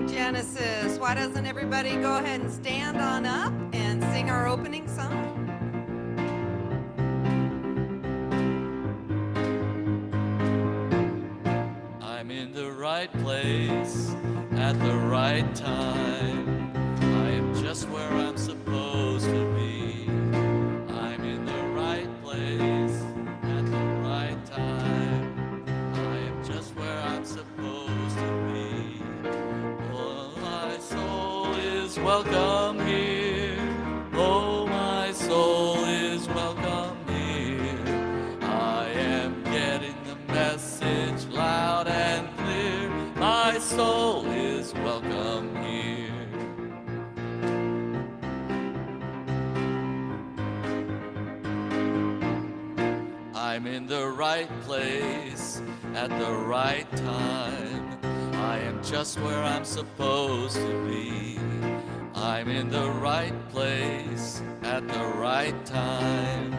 Genesis. Why doesn't everybody go ahead and stand on up and sing our opening song? I'm in the right place at the right time. I am just where I'm supposed to be. I'm in the right place at the right time. I am just where I'm supposed to be. Oh, my soul is welcome here. Oh, my soul is welcome here. I am getting the message loud and clear. My soul is welcome here. I'm in the right place at the right time. I am just where I'm supposed to be. I'm in the right place at the right time.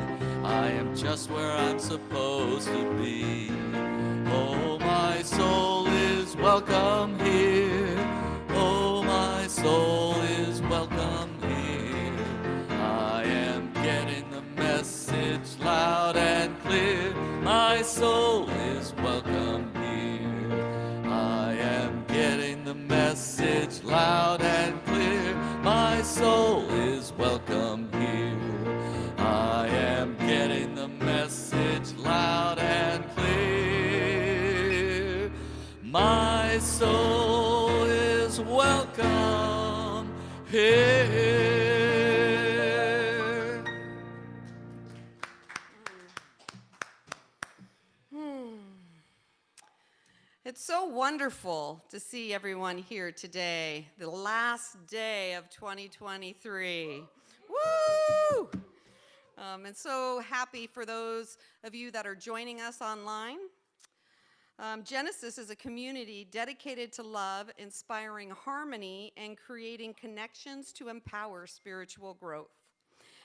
I am just where I'm supposed to be. Oh, my soul is welcome here. Oh, my soul is welcome here. I am getting the message loud and clear. My soul is welcome here. I am getting the message loud and clear. My soul is welcome here. I am getting the message loud and clear. My soul is welcome here. It's so wonderful to see everyone here today, the last day of 2023. Woo! And so happy for those of you that are joining us online. Genesis is a community dedicated to love, inspiring harmony, and creating connections to empower spiritual growth.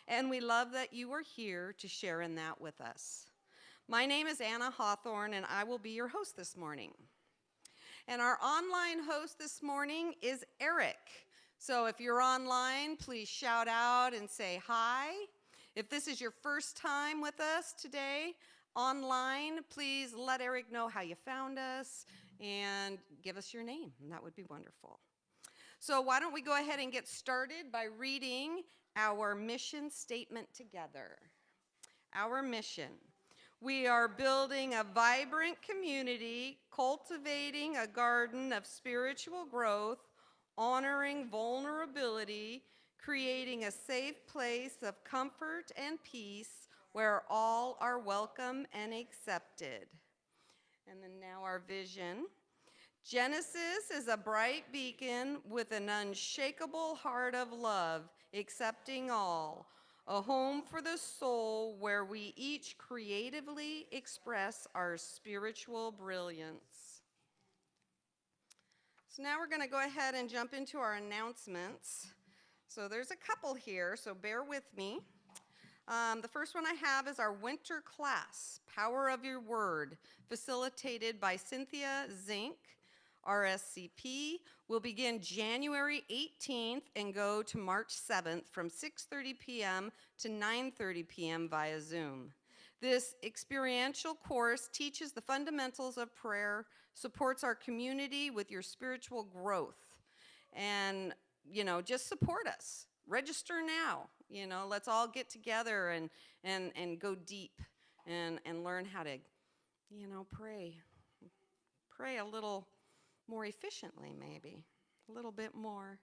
And we love that you are here to share in that with us. My name is Anna Hawthorne, and I will be your host this morning. And our online host this morning is Eric. So if you're online, please shout out and say hi. If this is your first time with us today online, please let Eric know how you found us and give us your name. And that would be wonderful. So why don't we go ahead and get started by reading our mission statement together. Our mission. We are building a vibrant community, cultivating a garden of spiritual growth, honoring vulnerability, creating a safe place of comfort and peace where all are welcome and accepted. And then now our vision. Genesis is a bright beacon with an unshakable heart of love, accepting all. A home for the soul where we each creatively express our spiritual brilliance. So now we're going to go ahead and jump into our announcements. So there's a couple here, so bear with me. The first one I have is our winter class, Power of Your Word, facilitated by Cynthia Zink. RSCP will begin January 18th and go to March 7th from 6:30 p.m. to 9:30 p.m. via Zoom. This experiential course teaches the fundamentals of prayer, supports our community with your spiritual growth, and, just support us. Register now. Let's all get together and go deep and learn how to, pray a little more efficiently, maybe. A little bit more.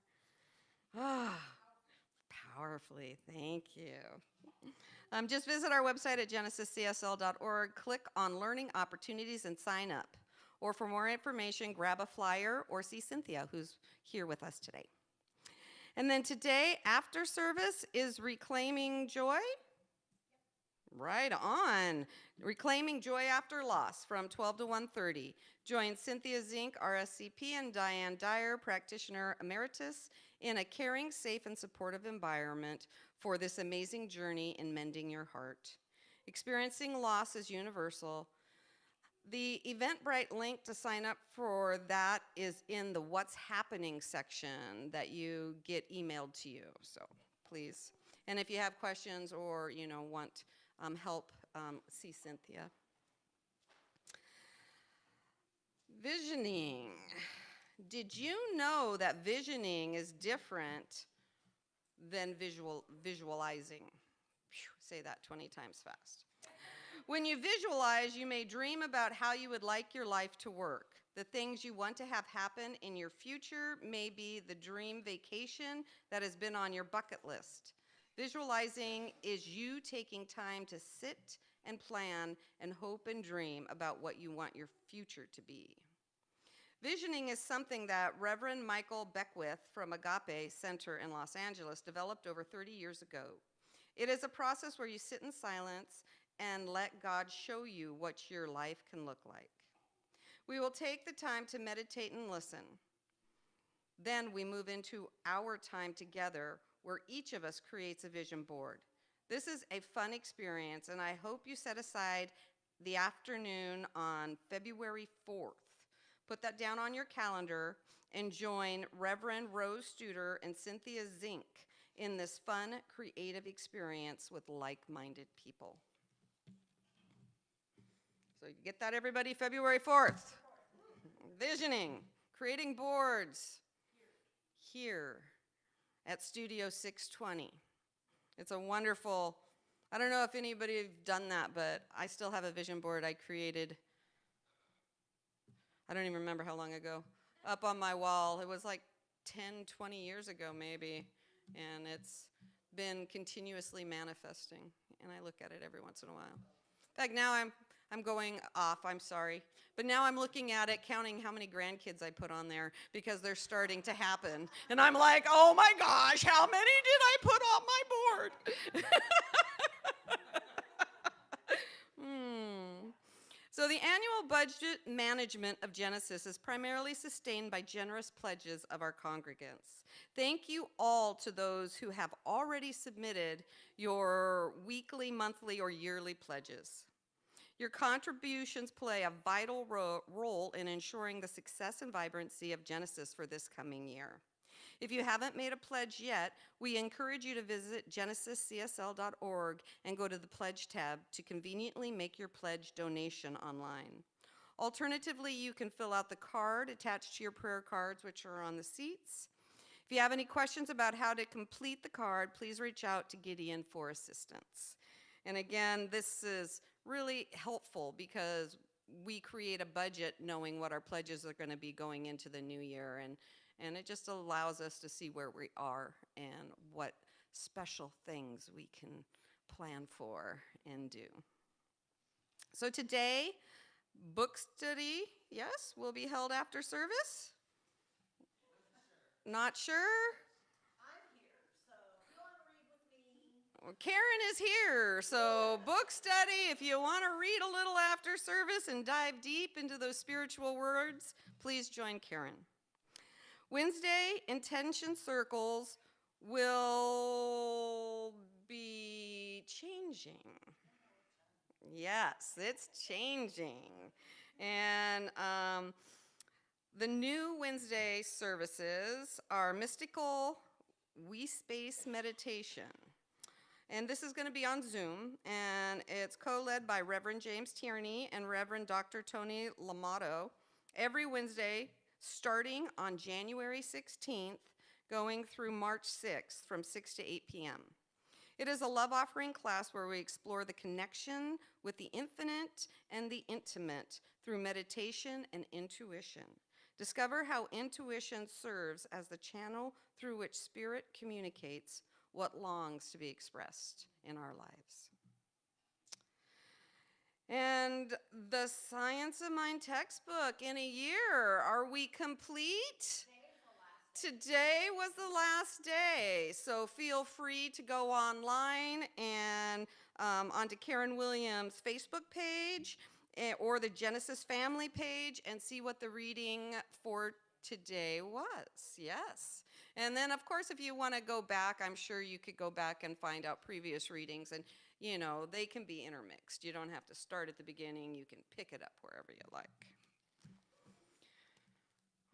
Powerfully. Thank you. Just visit our website at genesiscsl.org, click on Learning Opportunities, and sign up. Or for more information, grab a flyer or see Cynthia, who's here with us today. And then today, after service, is Reclaiming Joy. Right on. Reclaiming Joy After Loss from 12 to 1:30. Join Cynthia Zink, RSCP, and Diane Dyer, Practitioner Emeritus, in a caring, safe, and supportive environment for this amazing journey in mending your heart. Experiencing loss is universal. The Eventbrite link to sign up for that is in the What's Happening section that you get emailed to you, so please. And if you have questions or want help, see Cynthia. Visioning. Did you know that visioning is different than visualizing? Phew, say that 20 times fast. When you visualize, you may dream about how you would like your life to work. The things you want to have happen in your future may be the dream vacation that has been on your bucket list. Visualizing is you taking time to sit and plan and hope and dream about what you want your future to be. Visioning is something that Reverend Michael Beckwith from Agape Center in Los Angeles developed over 30 years ago. It is a process where you sit in silence and let God show you what your life can look like. We will take the time to meditate and listen. Then we move into our time together where each of us creates a vision board. This is a fun experience, and I hope you set aside the afternoon on February 4th. Put that down on your calendar and join Reverend Rose Studer and Cynthia Zink in this fun, creative experience with like-minded people. So you get that, everybody? February 4th. Visioning, creating boards here at Studio 620. It's a wonderful, I don't know if anybody has done that, but I still have a vision board I created, I don't even remember how long ago, up on my wall. It was like 10, 20 years ago maybe, and it's been continuously manifesting, and I look at it every once in a while. In fact, now I'm going off, I'm sorry. But now I'm looking at it, counting how many grandkids I put on there because they're starting to happen. And I'm like, oh my gosh, how many did I put on my board? So the annual budget management of Genesis is primarily sustained by generous pledges of our congregants. Thank you all to those who have already submitted your weekly, monthly, or yearly pledges. Your contributions play a vital role in ensuring the success and vibrancy of Genesis for this coming year. If you haven't made a pledge yet, we encourage you to visit genesiscsl.org and go to the Pledge tab to conveniently make your pledge donation online. Alternatively, you can fill out the card attached to your prayer cards, which are on the seats. If you have any questions about how to complete the card, please reach out to Gideon for assistance. And again, this is really helpful because we create a budget knowing what our pledges are going to be going into the new year, and it just allows us to see where we are and what special things we can plan for and do. So today, book study, yes, will be held after service? Not sure? Well, Karen is here, so book study, if you want to read a little after service and dive deep into those spiritual words, please join Karen. Wednesday, intention circles will be changing. Yes, it's changing. And the new Wednesday services are mystical we-space meditation. And this is going to be on Zoom, and it's co-led by Reverend James Tierney and Reverend Dr. Tony Lamato every Wednesday, starting on January 16th, going through March 6th from 6 to 8 p.m. It is a love offering class where we explore the connection with the infinite and the intimate through meditation and intuition. Discover how intuition serves as the channel through which spirit communicates what longs to be expressed in our lives. And the Science of Mind textbook in a year, are we complete? Today was the last day, so feel free to go online and onto Karen Williams' Facebook page or the Genesis family page and see what the reading for today was. Yes. And then, of course, if you want to go back, I'm sure you could go back and find out previous readings. And they can be intermixed. You don't have to start at the beginning. You can pick it up wherever you like.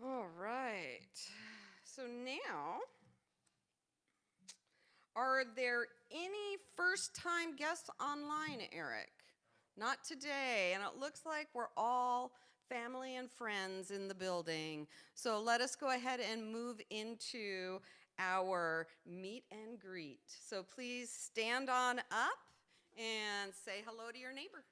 All right. So now, are there any first-time guests online, Eric? Not today, and it looks like we're all family and friends in the building. So let us go ahead and move into our meet and greet. So please stand on up and say hello to your neighbor.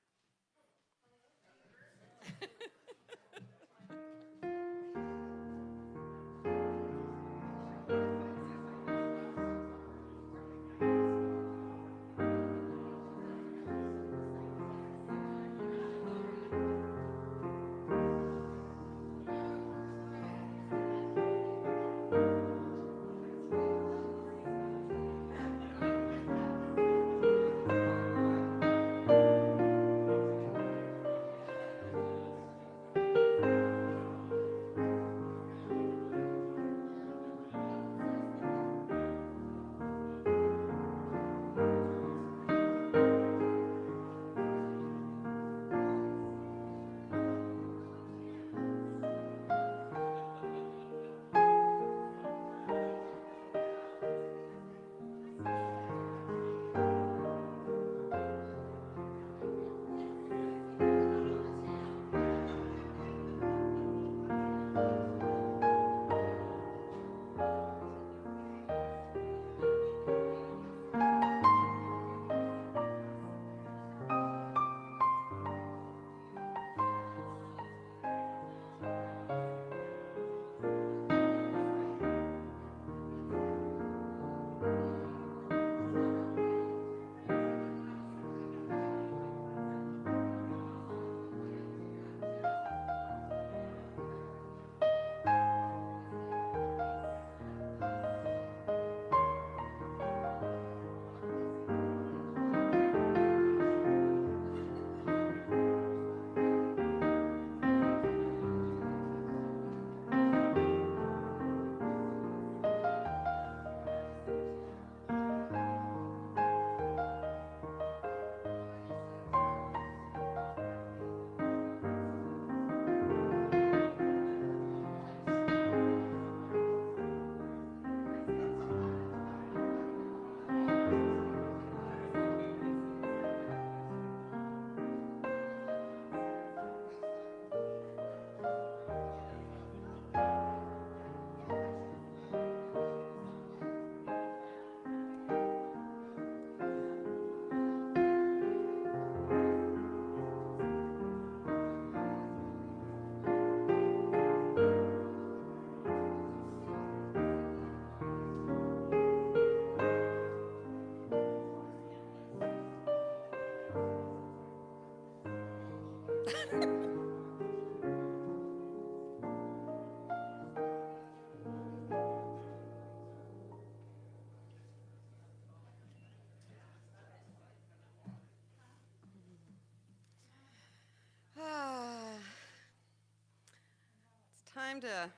It's time to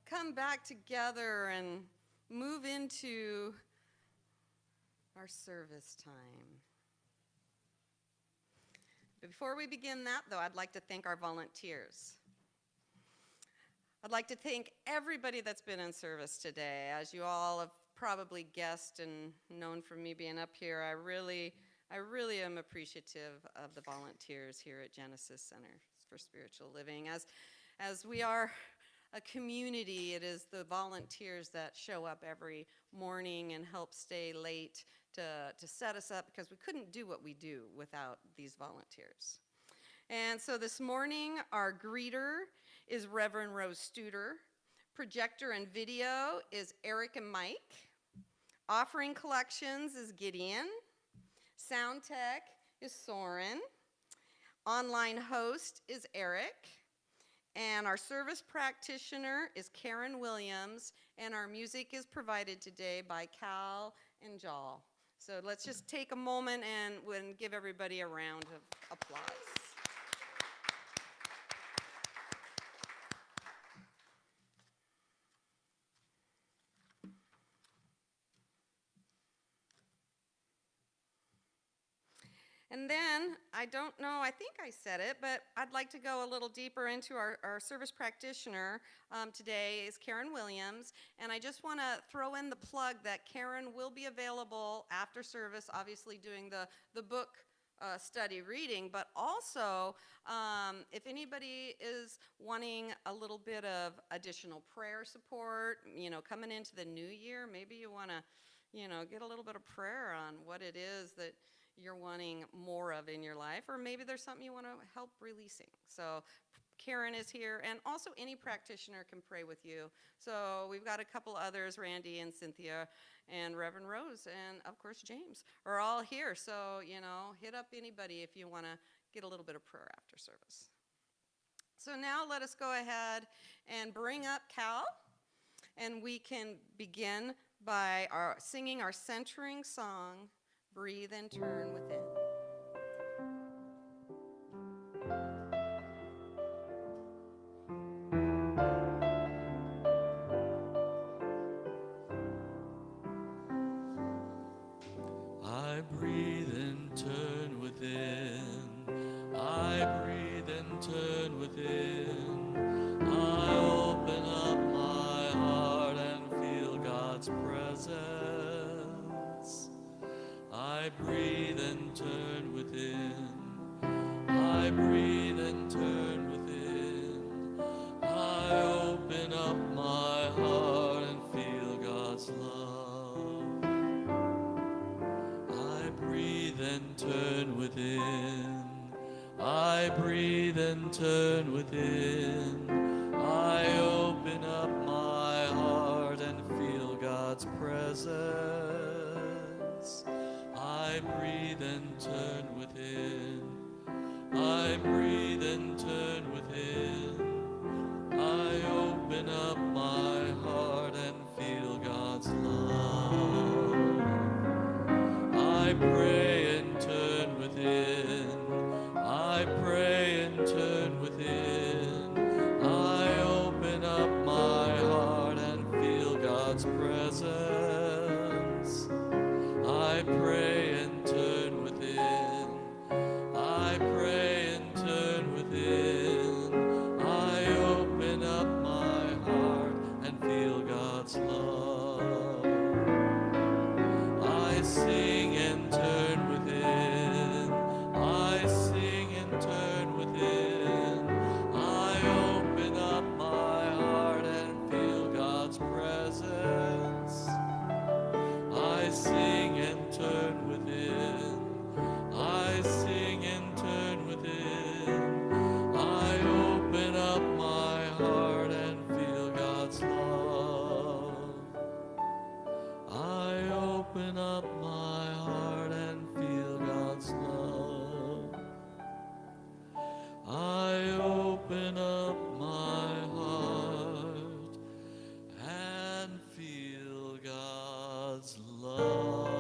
come back together and move into our service time. Before we begin that, though, I'd like to thank our volunteers. I'd like to thank everybody that's been in service today. As you all have probably guessed and known from me being up here, I really am appreciative of the volunteers here at Genesis Center for Spiritual Living. As we are a community, it is the volunteers that show up every morning and help stay late to set us up, because we couldn't do what we do without these volunteers. And so this morning, our greeter is Reverend Rose Studer. Projector and video is Eric and Mike. Offering collections is Gideon. Sound tech is Soren. Online host is Eric. And our service practitioner is Karen Williams. And our music is provided today by Cal and Jal. So let's just take a moment and give everybody a round of applause. And then, I don't know, I think I said it, but I'd like to go a little deeper into our service practitioner today is Karen Williams. And I just want to throw in the plug that Karen will be available after service, obviously doing the book study reading, but also if anybody is wanting a little bit of additional prayer support, coming into the new year, maybe you want to, get a little bit of prayer on what it is that you're wanting more of in your life, or maybe there's something you want to help releasing. So Karen is here, and also any practitioner can pray with you. So we've got a couple others, Randy and Cynthia and Reverend Rose, and of course James are all here. So, hit up anybody if you want to get a little bit of prayer after service. So now let us go ahead and bring up Cal, and we can begin by singing our centering song, Breathe and Turn Within. I breathe and turn within. I breathe and turn within. I open up my heart and feel God's presence. I breathe and turn within. I breathe and turn within. I open up my heart and feel God's love. I breathe and turn within. I breathe and turn within. I open up my heart and feel God's presence. I breathe and turn within. I breathe and turn within. I open up my heart and feel God's love. I pray and turn within. I pray and turn within. I open up my heart and feel God's presence. I pray and turn within. I pray and turn within. I open up my heart and feel God's love. I sing and turn within. I sing and turn within. I open up my heart and feel God's presence. I sing and turn within. I sing and turn within. I open up my heart and feel God's love. I open up my heart and feel God's love. I open up my heart and feel God's love.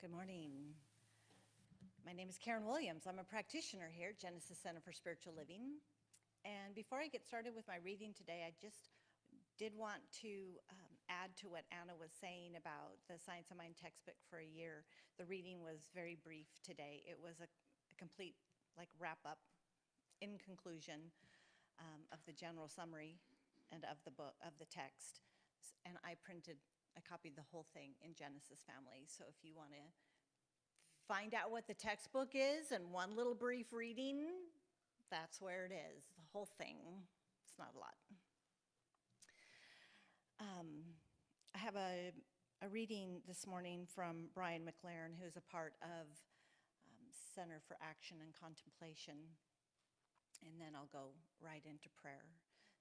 Good morning. My name is Karen Williams. I'm a practitioner here at Genesis Center for Spiritual Living. And before I get started with my reading today, I just did want to add to what Anna was saying about the Science of Mind textbook for a year. The reading was very brief today. It was a complete wrap-up in conclusion of the general summary and of the book, of the text. And I copied the whole thing in Genesis Family. So if you want to find out what the textbook is and one little brief reading, that's where it is, the whole thing. It's not a lot. I have a reading this morning from Brian McLaren, who's a part of center for action and contemplation, and then I'll go right into prayer.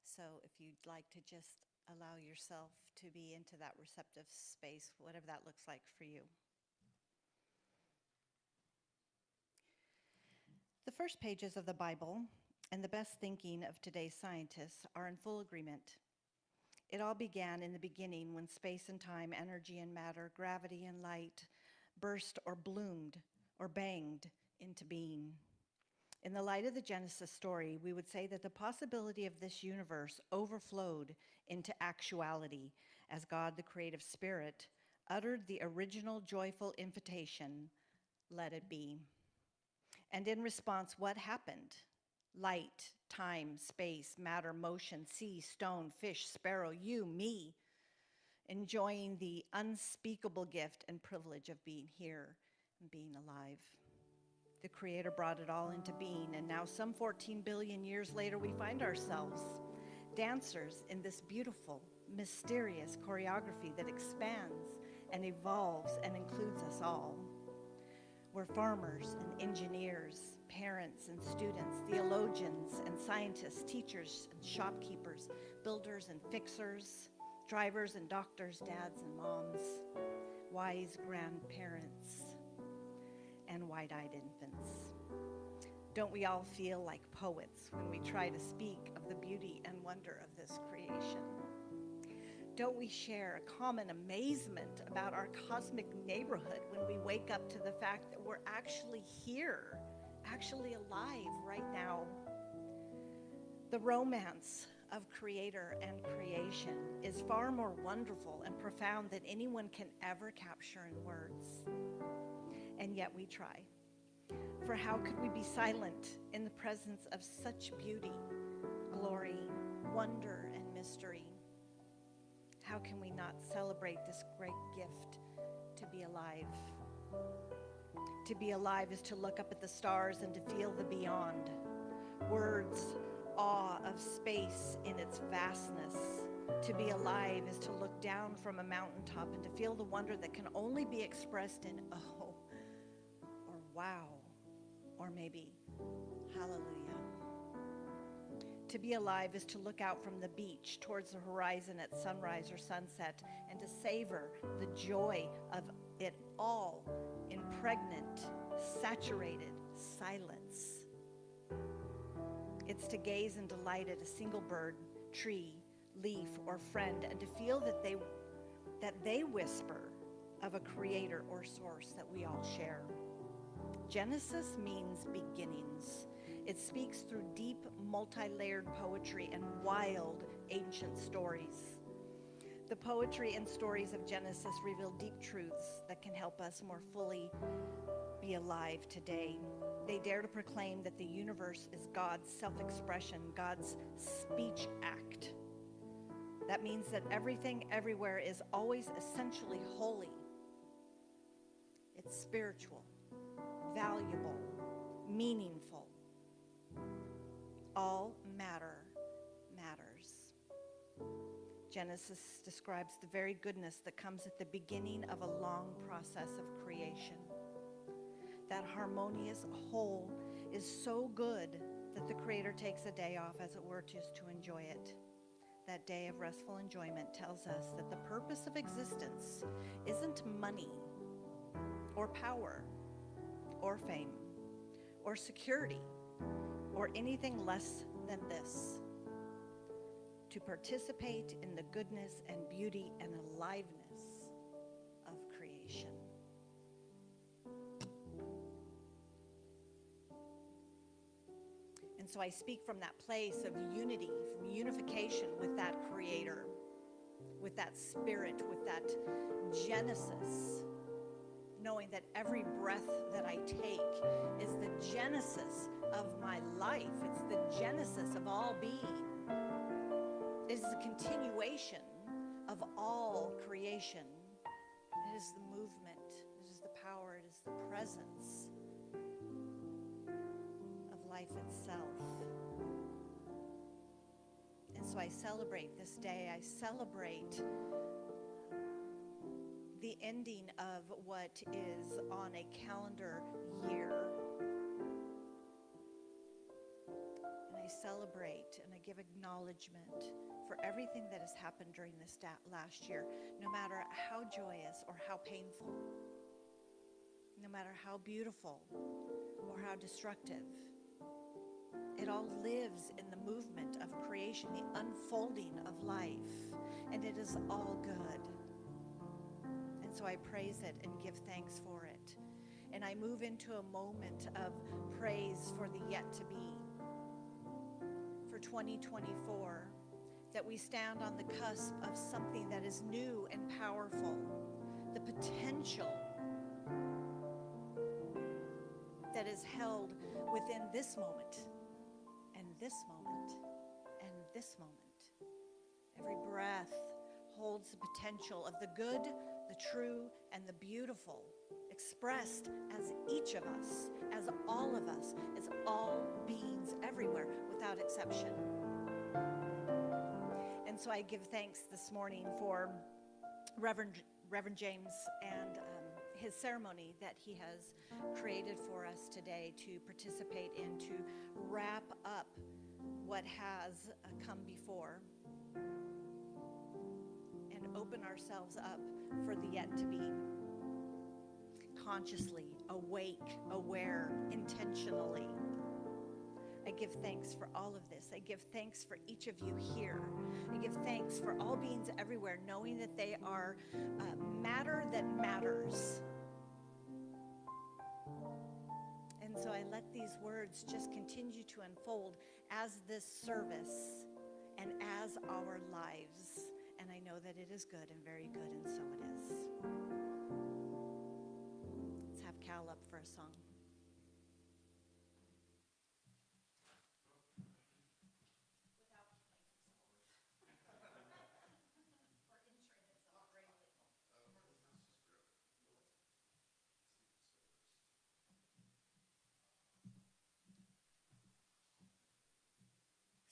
So if you'd like to just allow yourself to be into that receptive space, whatever that looks like for you. The first pages of the Bible and the best thinking of today's scientists are in full agreement. It all began in the beginning when space and time, energy and matter, gravity and light burst or bloomed or banged into being. In the light of the Genesis story, we would say that the possibility of this universe overflowed into actuality as God, the creative spirit, uttered the original joyful invitation, "Let it be." And in response, what happened? Light, time, space, matter, motion, sea, stone, fish, sparrow, you, me, enjoying the unspeakable gift and privilege of being here and being alive. The Creator brought it all into being, and now some 14 billion years later, we find ourselves dancers in this beautiful, mysterious choreography that expands and evolves and includes us all. We're farmers and engineers, parents and students, theologians and scientists, teachers and shopkeepers, builders and fixers, drivers and doctors, dads and moms, wise grandparents, and wide-eyed infants. Don't we all feel like poets when we try to speak of the beauty and wonder of this creation? Don't we share a common amazement about our cosmic neighborhood when we wake up to the fact that we're actually here, actually alive right now? The romance of Creator and creation is far more wonderful and profound than anyone can ever capture in words. And yet we try. For how could we be silent in the presence of such beauty, glory, wonder, and mystery? How can we not celebrate this great gift to be alive? To be alive is to look up at the stars and to feel the beyond. Words, awe of space in its vastness. To be alive is to look down from a mountaintop and to feel the wonder that can only be expressed in oh, or wow, or maybe hallelujah. To be alive is to look out from the beach towards the horizon at sunrise or sunset and to savor the joy of it all in pregnant, saturated silence. It's to gaze and delight at a single bird, tree, leaf, or friend and to feel that they whisper of a creator or source that we all share. Genesis means beginnings. It speaks through deep, multi-layered poetry and wild, ancient stories. The poetry and stories of Genesis reveal deep truths that can help us more fully be alive today. They dare to proclaim that the universe is God's self-expression, God's speech act. That means that everything everywhere is always essentially holy. It's spiritual, valuable, meaningful. All matter matters. Genesis describes the very goodness that comes at the beginning of a long process of creation. That harmonious whole is so good that the Creator takes a day off, as it were, just to enjoy it. That day of restful enjoyment tells us that the purpose of existence isn't money or power or fame or security or anything less than this: to participate in the goodness and beauty and aliveness of creation. And so I speak from that place of unity, from unification with that Creator, with that Spirit, with that Genesis, knowing that every breath that I take is the genesis of my life. It's the genesis of all being. It is the continuation of all creation. It is the movement. It is the power. It is the presence of life itself. And so I celebrate this day. I celebrate the ending of what is on a calendar year celebrate and I give acknowledgement for everything that has happened during this last year, no matter how joyous or how painful, no matter how beautiful or how destructive. It all lives in the movement of creation, the unfolding of life, and it is all good. And so I praise it and give thanks for it. And I move into a moment of praise for the yet to be. For 2024, that we stand on the cusp of something that is new and powerful. The potential that is held within this moment, and this moment, and this moment. Every breath holds the potential of the good, the true, and the beautiful, expressed as each of us, as all of us, as all beings everywhere, without exception. And so I give thanks this morning for Reverend James and his ceremony that he has created for us today to participate in, to wrap up what has come before and open ourselves up for the yet to be. Consciously, awake, aware, intentionally. I give thanks for all of this. I give thanks for each of you here. I give thanks for all beings everywhere, knowing that they are matter that matters. And so I let these words just continue to unfold as this service and as our lives. And I know that it is good and very good, and so it is. Let's have Cal up for a song.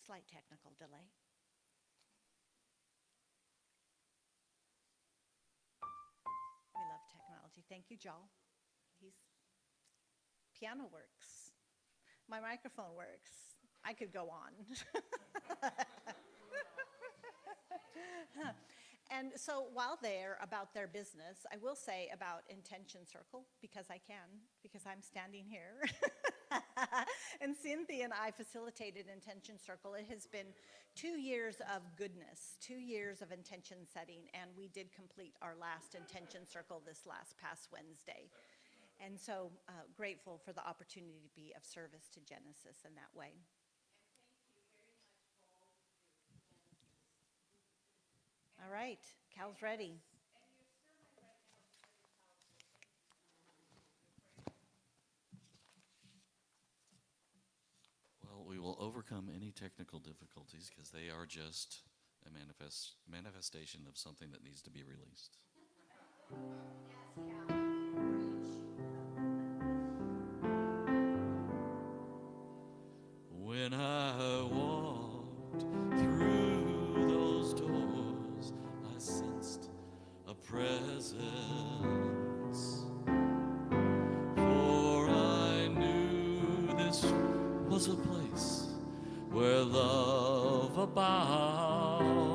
Slight technical delay. We love technology. Thank you, Joel. Piano works. My microphone works. I could go on. And so while they're about their business, I will say about Intention Circle, because I'm standing here. And Cynthia and I facilitated Intention Circle. It has been 2 years of goodness, 2 years of intention setting, and we did complete our last Intention Circle this past Wednesday. And so grateful for the opportunity to be of service to Genesis in that way. All right, Cal's ready. Well, we will overcome any technical difficulties because they are just a manifestation of something that needs to be released. Yes, Cal. When I walked through those doors, I sensed a presence, for I knew this was a place where love abounds.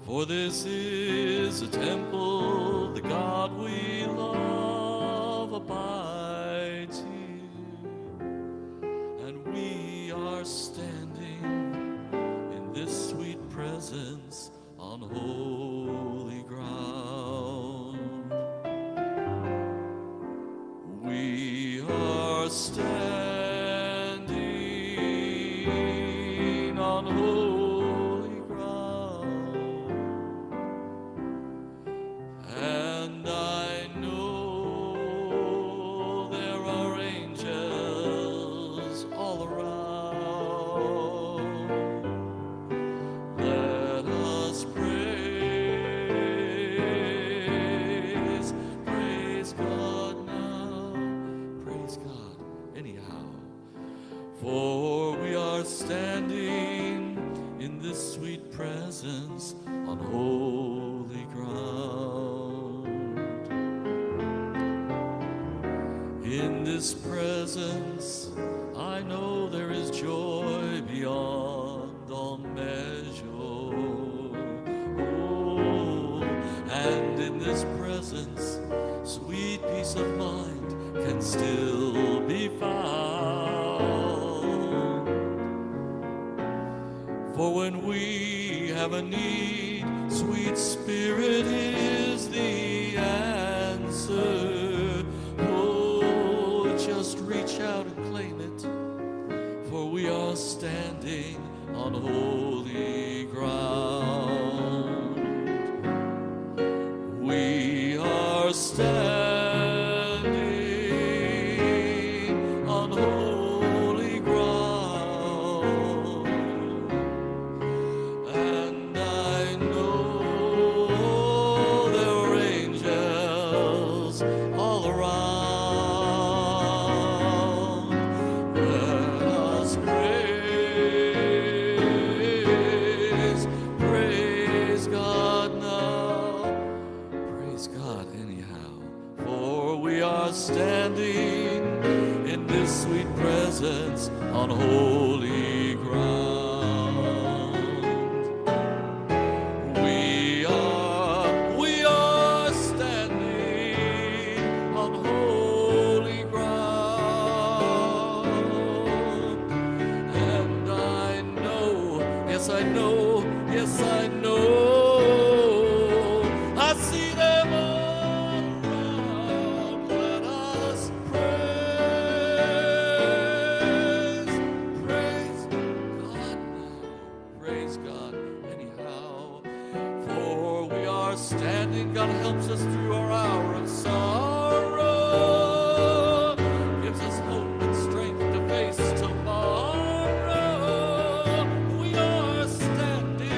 For this is a temple, the God we love abides here, and we are standing in this sweet presence on holy ground. We are standing on holy ground, and I know there are angels all around. Let us praise God now, praise God anyhow, for we are standing in this sweet presence on holy ground. In this presence, I know there is joy beyond all measure. Oh, and in this presence, sweet peace of mind can still be found. For when we have a need, sweet Spirit is the answer. Oh, just reach out and claim it, for we are standing on holy ground. We are standing on holy ground, and I know there are angels all around. Let us praise God now. Praise God anyhow, for we are standing in this sweet presence on holy ground. We are standing on holy ground. And I know, yes I know, yes I know, I see them all around. Let us praise God now, praise God anyhow. For we are standing, God helps us through our hour of sorrow, gives us hope and strength to face tomorrow. We are standing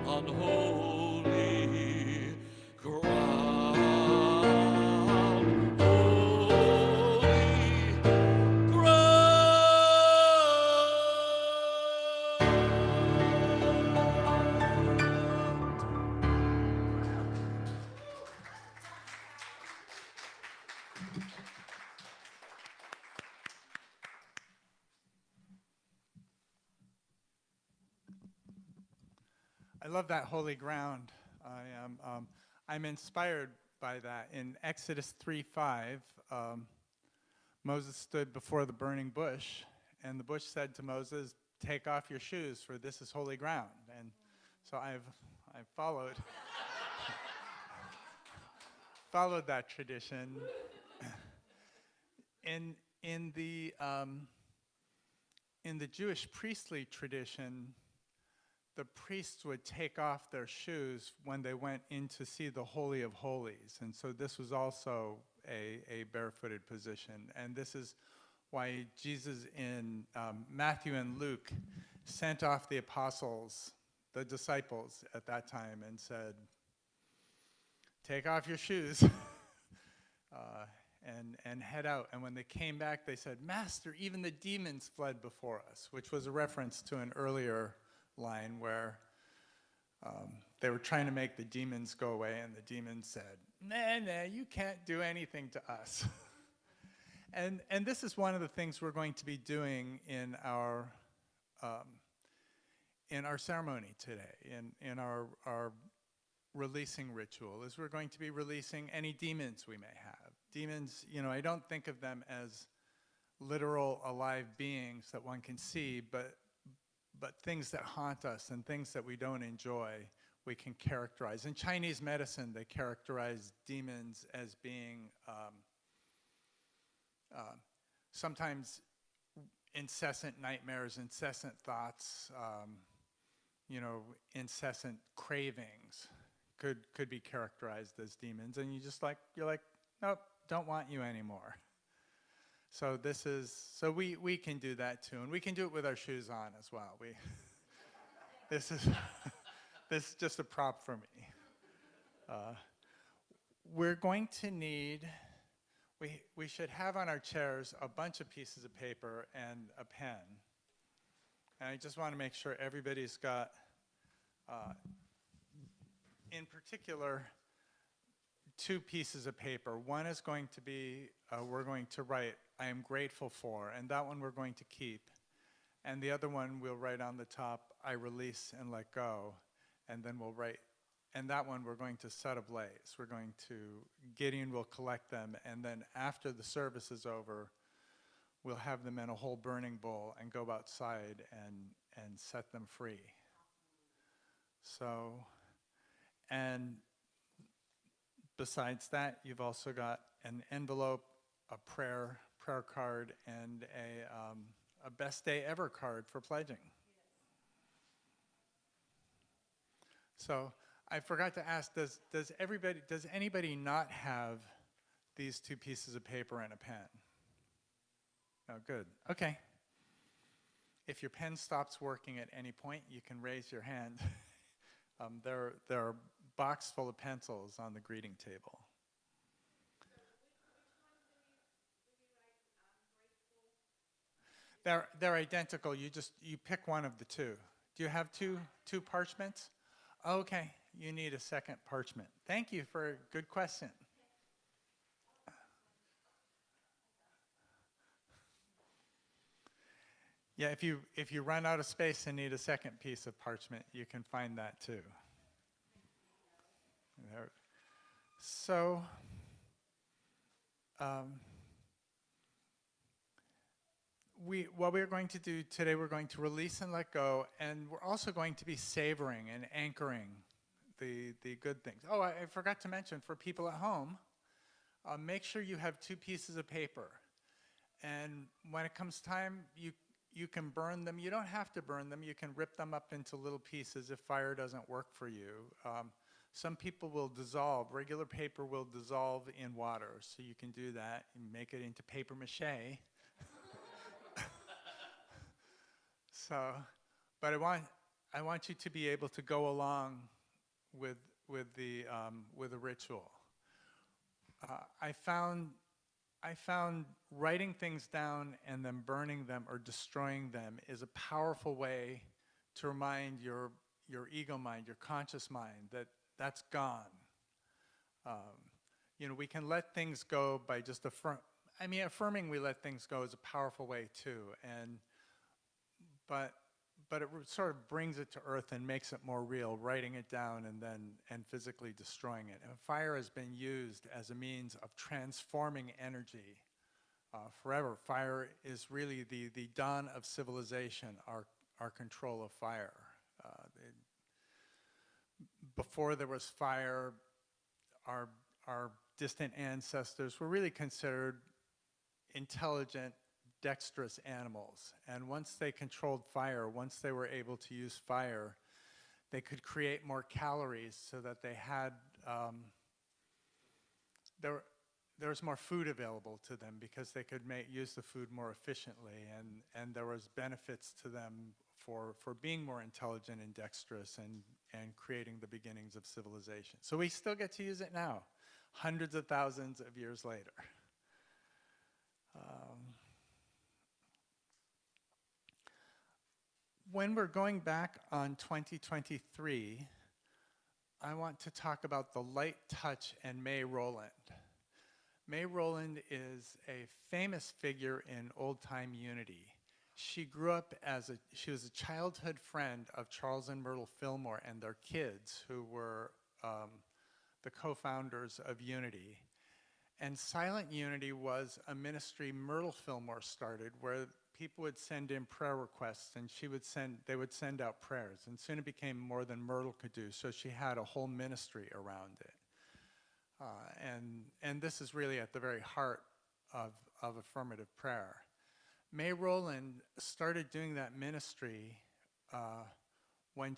on holy ground, holy I love that holy ground. I'm inspired by that. In Exodus 3:5, Moses stood before the burning bush, and the bush said to Moses, "Take off your shoes, for this is holy ground." And so I've followed followed that tradition. In the Jewish priestly tradition, the priests would take off their shoes when they went in to see the Holy of Holies. And so this was also a barefooted position. And this is why Jesus in Matthew and Luke sent off the apostles, the disciples at that time, and said, "Take off your shoes and head out." And when they came back, they said, "Master, even the demons fled before us," which was a reference to an earlier line where they were trying to make the demons go away, and the demons said, nah, you can't do anything to us." and this is one of the things we're going to be doing in our ceremony today, in our releasing ritual, is we're going to be releasing any demons we may have. Demons, I don't think of them as literal alive beings that one can see, but things that haunt us and things that we don't enjoy, we can characterize. In Chinese medicine, they characterize demons as being sometimes incessant nightmares, incessant thoughts, incessant cravings could be characterized as demons. And you're like, nope, don't want you anymore. So we can do that too, and we can do it with our shoes on as well. This is just a prop for me. We're going to need, we should have on our chairs a bunch of pieces of paper and a pen. And I just want to make sure everybody's got, in particular, two pieces of paper. One is going to be, we're going to write, I am grateful for, and that one we're going to keep. And the other one we'll write on the top, I release and let go. And then we'll write, and that one we're going to set ablaze. We're going to, Gideon will collect them, and then after the service is over, we'll have them in a whole burning bowl and go outside and set them free. So, and besides that, you've also got an envelope, a prayer card, and a best day ever card for pledging. So I forgot to ask, does anybody not have these two pieces of paper and a pen? Oh, good. Okay. If your pen stops working at any point, you can raise your hand. There are a box full of pencils on the greeting table. They're identical. You pick one of the two. Do you have two parchments? Okay. You need a second parchment. Thank you for a good question. Yeah, if you run out of space and need a second piece of parchment, you can find that too. So, what we're going to do today, we're going to release and let go, and we're also going to be savoring and anchoring the good things. Oh, I forgot to mention, for people at home, make sure you have two pieces of paper. And when it comes time, you can burn them. You don't have to burn them. You can rip them up into little pieces if fire doesn't work for you. Some people will dissolve. Regular paper will dissolve in water, so you can do that and make it into paper mache. So, but I want you to be able to go along with the ritual. I found writing things down and then burning them or destroying them is a powerful way to remind your ego mind, your conscious mind, that that's gone. We can let things go by just affirming we let things go is a powerful way too. But it sort of brings it to earth and makes it more real, writing it down and physically destroying it. And fire has been used as a means of transforming energy forever. Fire is really the dawn of civilization, our control of fire. Before there was fire, our distant ancestors were really considered intelligent, dexterous animals. And once they controlled fire, once they were able to use fire, they could create more calories so that they had, there was more food available to them because they could use the food more efficiently, and there was benefits to them for being more intelligent and dexterous and creating the beginnings of civilization. So we still get to use it now, hundreds of thousands of years later. When we're going back on 2023, I want to talk about the light touch and May Rowland. May Rowland is a famous figure in old-time unity. She grew up she was a childhood friend of Charles and Myrtle Fillmore and their kids, who were the co-founders of Unity. And Silent Unity was a ministry Myrtle Fillmore started, where people would send in prayer requests, and they would send out prayers. And soon it became more than Myrtle could do, so she had a whole ministry around it. And this is really at the very heart of affirmative prayer. May Rowland started doing that ministry when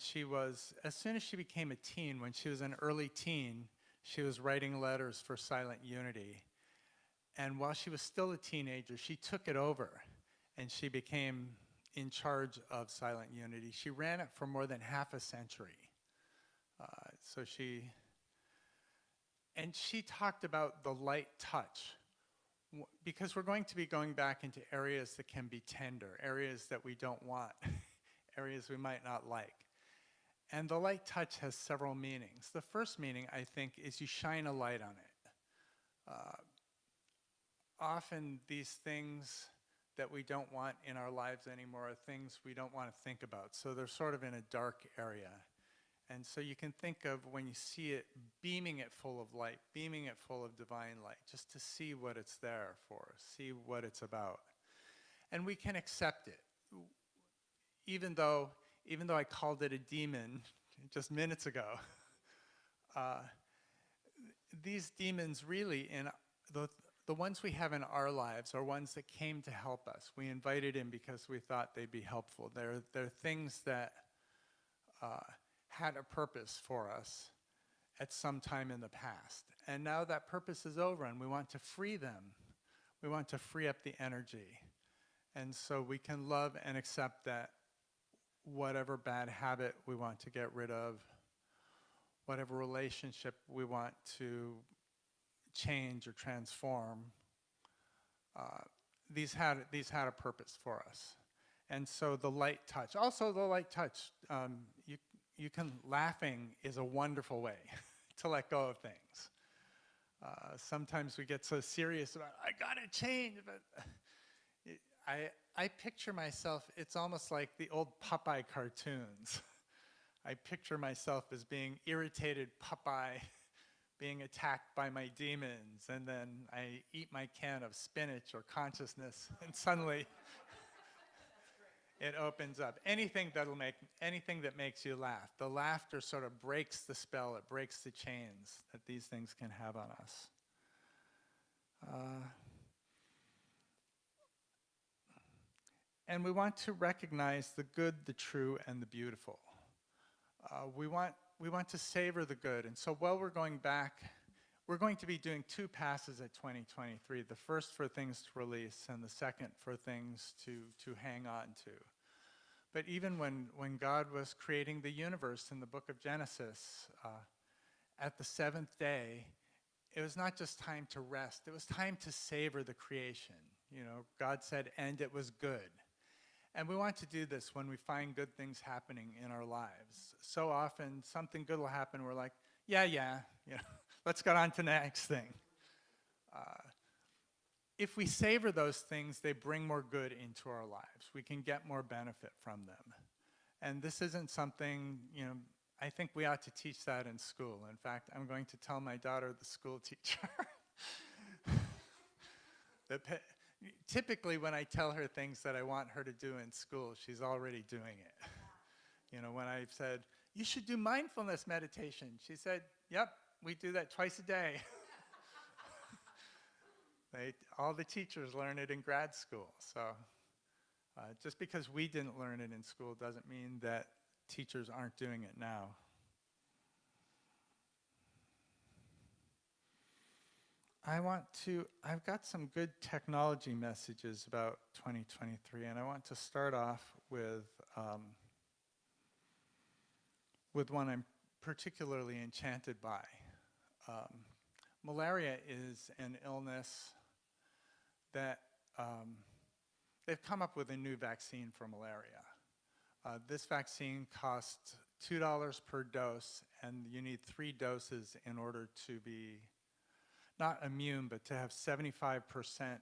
as soon as she became a teen, when she was an early teen, she was writing letters for Silent Unity. And while she was still a teenager, she took it over, and she became in charge of Silent Unity. She ran it for more than half a century. And she talked about the light touch, because we're going to be going back into areas that can be tender, areas that we don't want, areas we might not like. And the light touch has several meanings. The first meaning, I think, is you shine a light on it. Often these things that we don't want in our lives anymore are things we don't want to think about. So they're sort of in a dark area. And so you can think of when you see it, beaming it full of light, beaming it full of divine light, just to see what it's there for, see what it's about. And we can accept it. Even though I called it a demon just minutes ago, these demons really, in the ones we have in our lives, are ones that came to help us. We invited in because we thought they'd be helpful. They're things that had a purpose for us at some time in the past. And now that purpose is over and we want to free them. We want to free up the energy. And so we can love and accept that whatever bad habit we want to get rid of, whatever relationship we want to change or transform, these had a purpose for us. And so the light touch, also the light touch, laughing is a wonderful way to let go of things. Sometimes we get so serious about, I gotta change, but I picture myself, it's almost like the old Popeye cartoons. I picture myself as being irritated Popeye, being attacked by my demons, and then I eat my can of spinach or consciousness, and suddenly it opens up. Anything that makes you laugh. The laughter sort of breaks the spell, it breaks the chains that these things can have on us. And we want to recognize the good, the true, and the beautiful. We want to savor the good. And so while we're going back, we're going to be doing 2 passes at 2023. The first for things to release and the second for things to hang on to. But even when God was creating the universe in the book of Genesis, at the 7th day, it was not just time to rest, it was time to savor the creation. You know, God said, and it was good. And we want to do this when we find good things happening in our lives. So often, something good will happen, we're like, yeah, you know, let's get on to the next thing. If we savor those things, they bring more good into our lives. We can get more benefit from them. And this isn't something, you know, I think we ought to teach that in school. In fact, I'm going to tell my daughter, the school teacher, that typically when I tell her things that I want her to do in school, she's already doing it. You know, when I've said, you should do mindfulness meditation, she said, yep, we do that twice a day. All the teachers learn it in grad school. So just because we didn't learn it in school doesn't mean that teachers aren't doing it now. I've got some good technology messages about 2023, and I want to start off with one I'm particularly enchanted by. Malaria is an illness that they've come up with a new vaccine for malaria. This vaccine costs $2 per dose, and you need 3 doses in order to be not immune, but to have 75%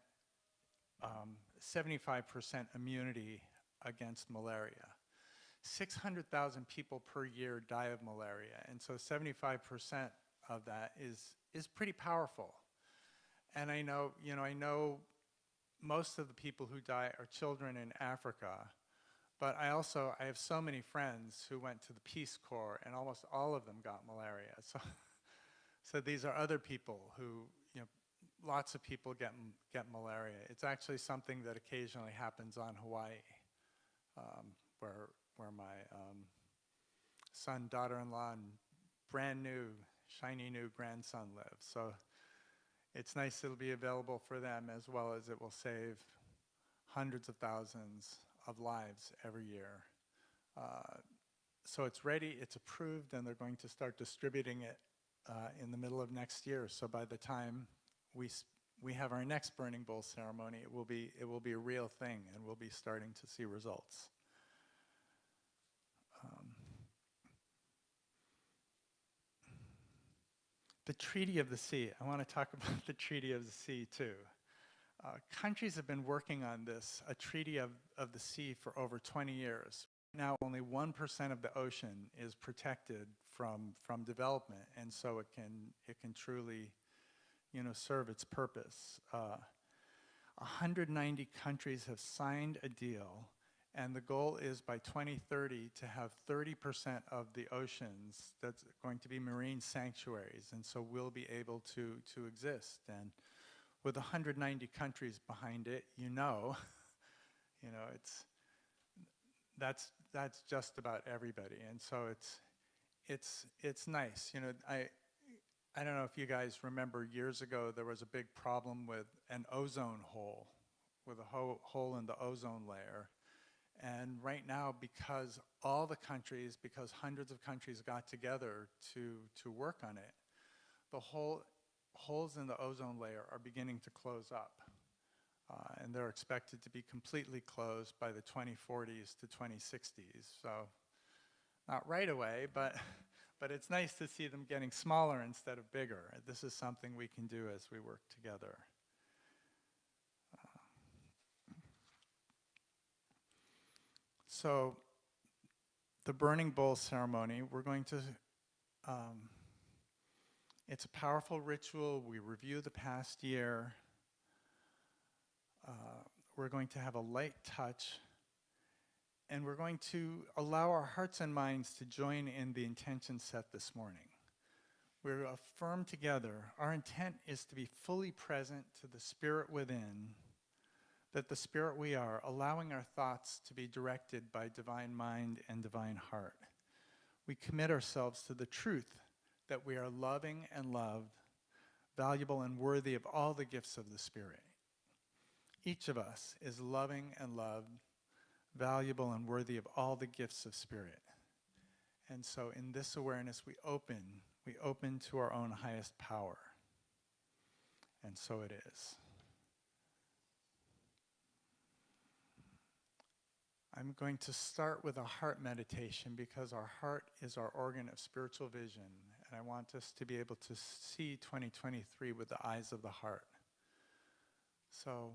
immunity against malaria. 600,000 people per year die of malaria, and so 75% of that is pretty powerful. And I know most of the people who die are children in Africa, but I have so many friends who went to the Peace Corps, and almost all of them got malaria. So these are other people who, you know, lots of people get malaria. It's actually something that occasionally happens on Hawaii, where my son, daughter-in-law, and brand new, shiny new grandson live. So it's nice it'll be available for them, as well as it will save hundreds of thousands of lives every year. So it's ready, it's approved, and they're going to start distributing it in the middle of next year. So by the time we have our next Burning Bowl ceremony, it will be a real thing, and we'll be starting to see results. The Treaty of the Sea. I want to talk about the Treaty of the Sea too. Countries have been working on this, a Treaty of the Sea, for over 20 years. Now only 1% of the ocean is protected from development, and so it can truly, serve its purpose. 190 countries have signed a deal, and the goal is by 2030 to have 30% of the oceans that's going to be marine sanctuaries, and so we'll be able to exist. And with 190 countries behind it, that's just about everybody, and so it's nice. I don't know if you guys remember years ago there was a big problem with an ozone hole, with a hole in the ozone layer. And right now, because hundreds of countries got together to work on it, the holes in the ozone layer are beginning to close up. And they're expected to be completely closed by the 2040s to 2060s. So not right away, but it's nice to see them getting smaller instead of bigger. This is something we can do as we work together. So the burning bowl ceremony, we're going to, it's a powerful ritual. We review the past year. We're going to have a light touch, and we're going to allow our hearts and minds to join in the intention set this morning. We're affirmed together. Our intent is to be fully present to the spirit within, that the spirit we are, allowing our thoughts to be directed by divine mind and divine heart. We commit ourselves to the truth that we are loving and loved, valuable and worthy of all the gifts of the Spirit. Each of us is loving and loved, valuable and worthy of all the gifts of Spirit. And so in this awareness, we open to our own highest power. And so it is. I'm going to start with a heart meditation because our heart is our organ of spiritual vision, and I want us to be able to see 2023 with the eyes of the heart. So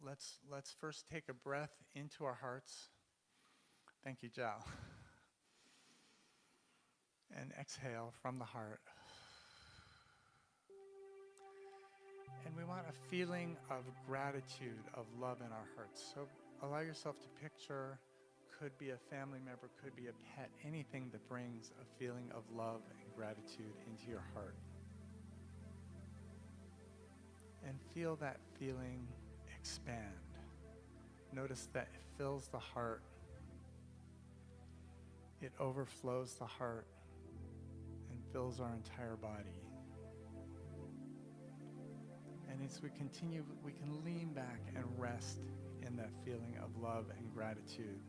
let's first take a breath into our hearts. Thank you, Jal. And exhale from the heart. And we want a feeling of gratitude, of love in our hearts. So allow yourself to picture, could be a family member, could be a pet, anything that brings a feeling of love and gratitude into your heart. And feel that feeling expand. Notice that it fills the heart. It overflows the heart and fills our entire body. And as we continue, we can lean back and rest in that feeling of love and gratitude.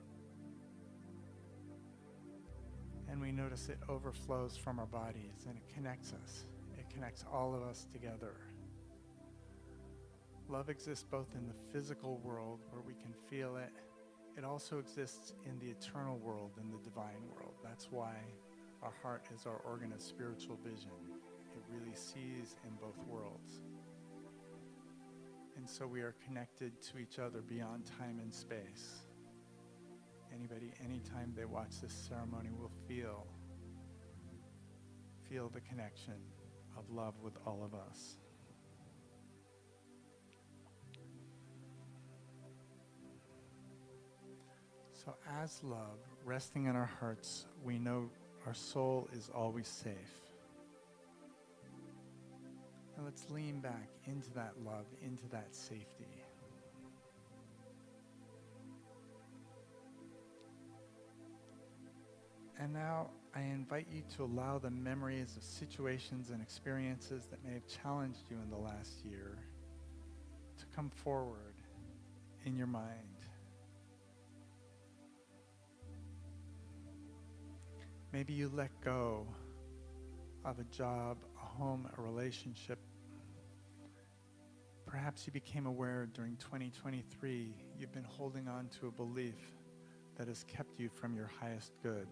And we notice it overflows from our bodies and it connects us. It connects all of us together. Love exists both in the physical world where we can feel it. It also exists in the eternal world, in the divine world. That's why our heart is our organ of spiritual vision. It really sees in both worlds. And so we are connected to each other beyond time and space. Anybody, anytime they watch this ceremony, will feel the connection of love with all of us. So as love, resting in our hearts, we know our soul is always safe. And let's lean back into that love, into that safety. And now I invite you to allow the memories of situations and experiences that may have challenged you in the last year to come forward in your mind. Maybe you let go of a job, a home, a relationship. Perhaps you became aware during 2023 you've been holding on to a belief that has kept you from your highest good.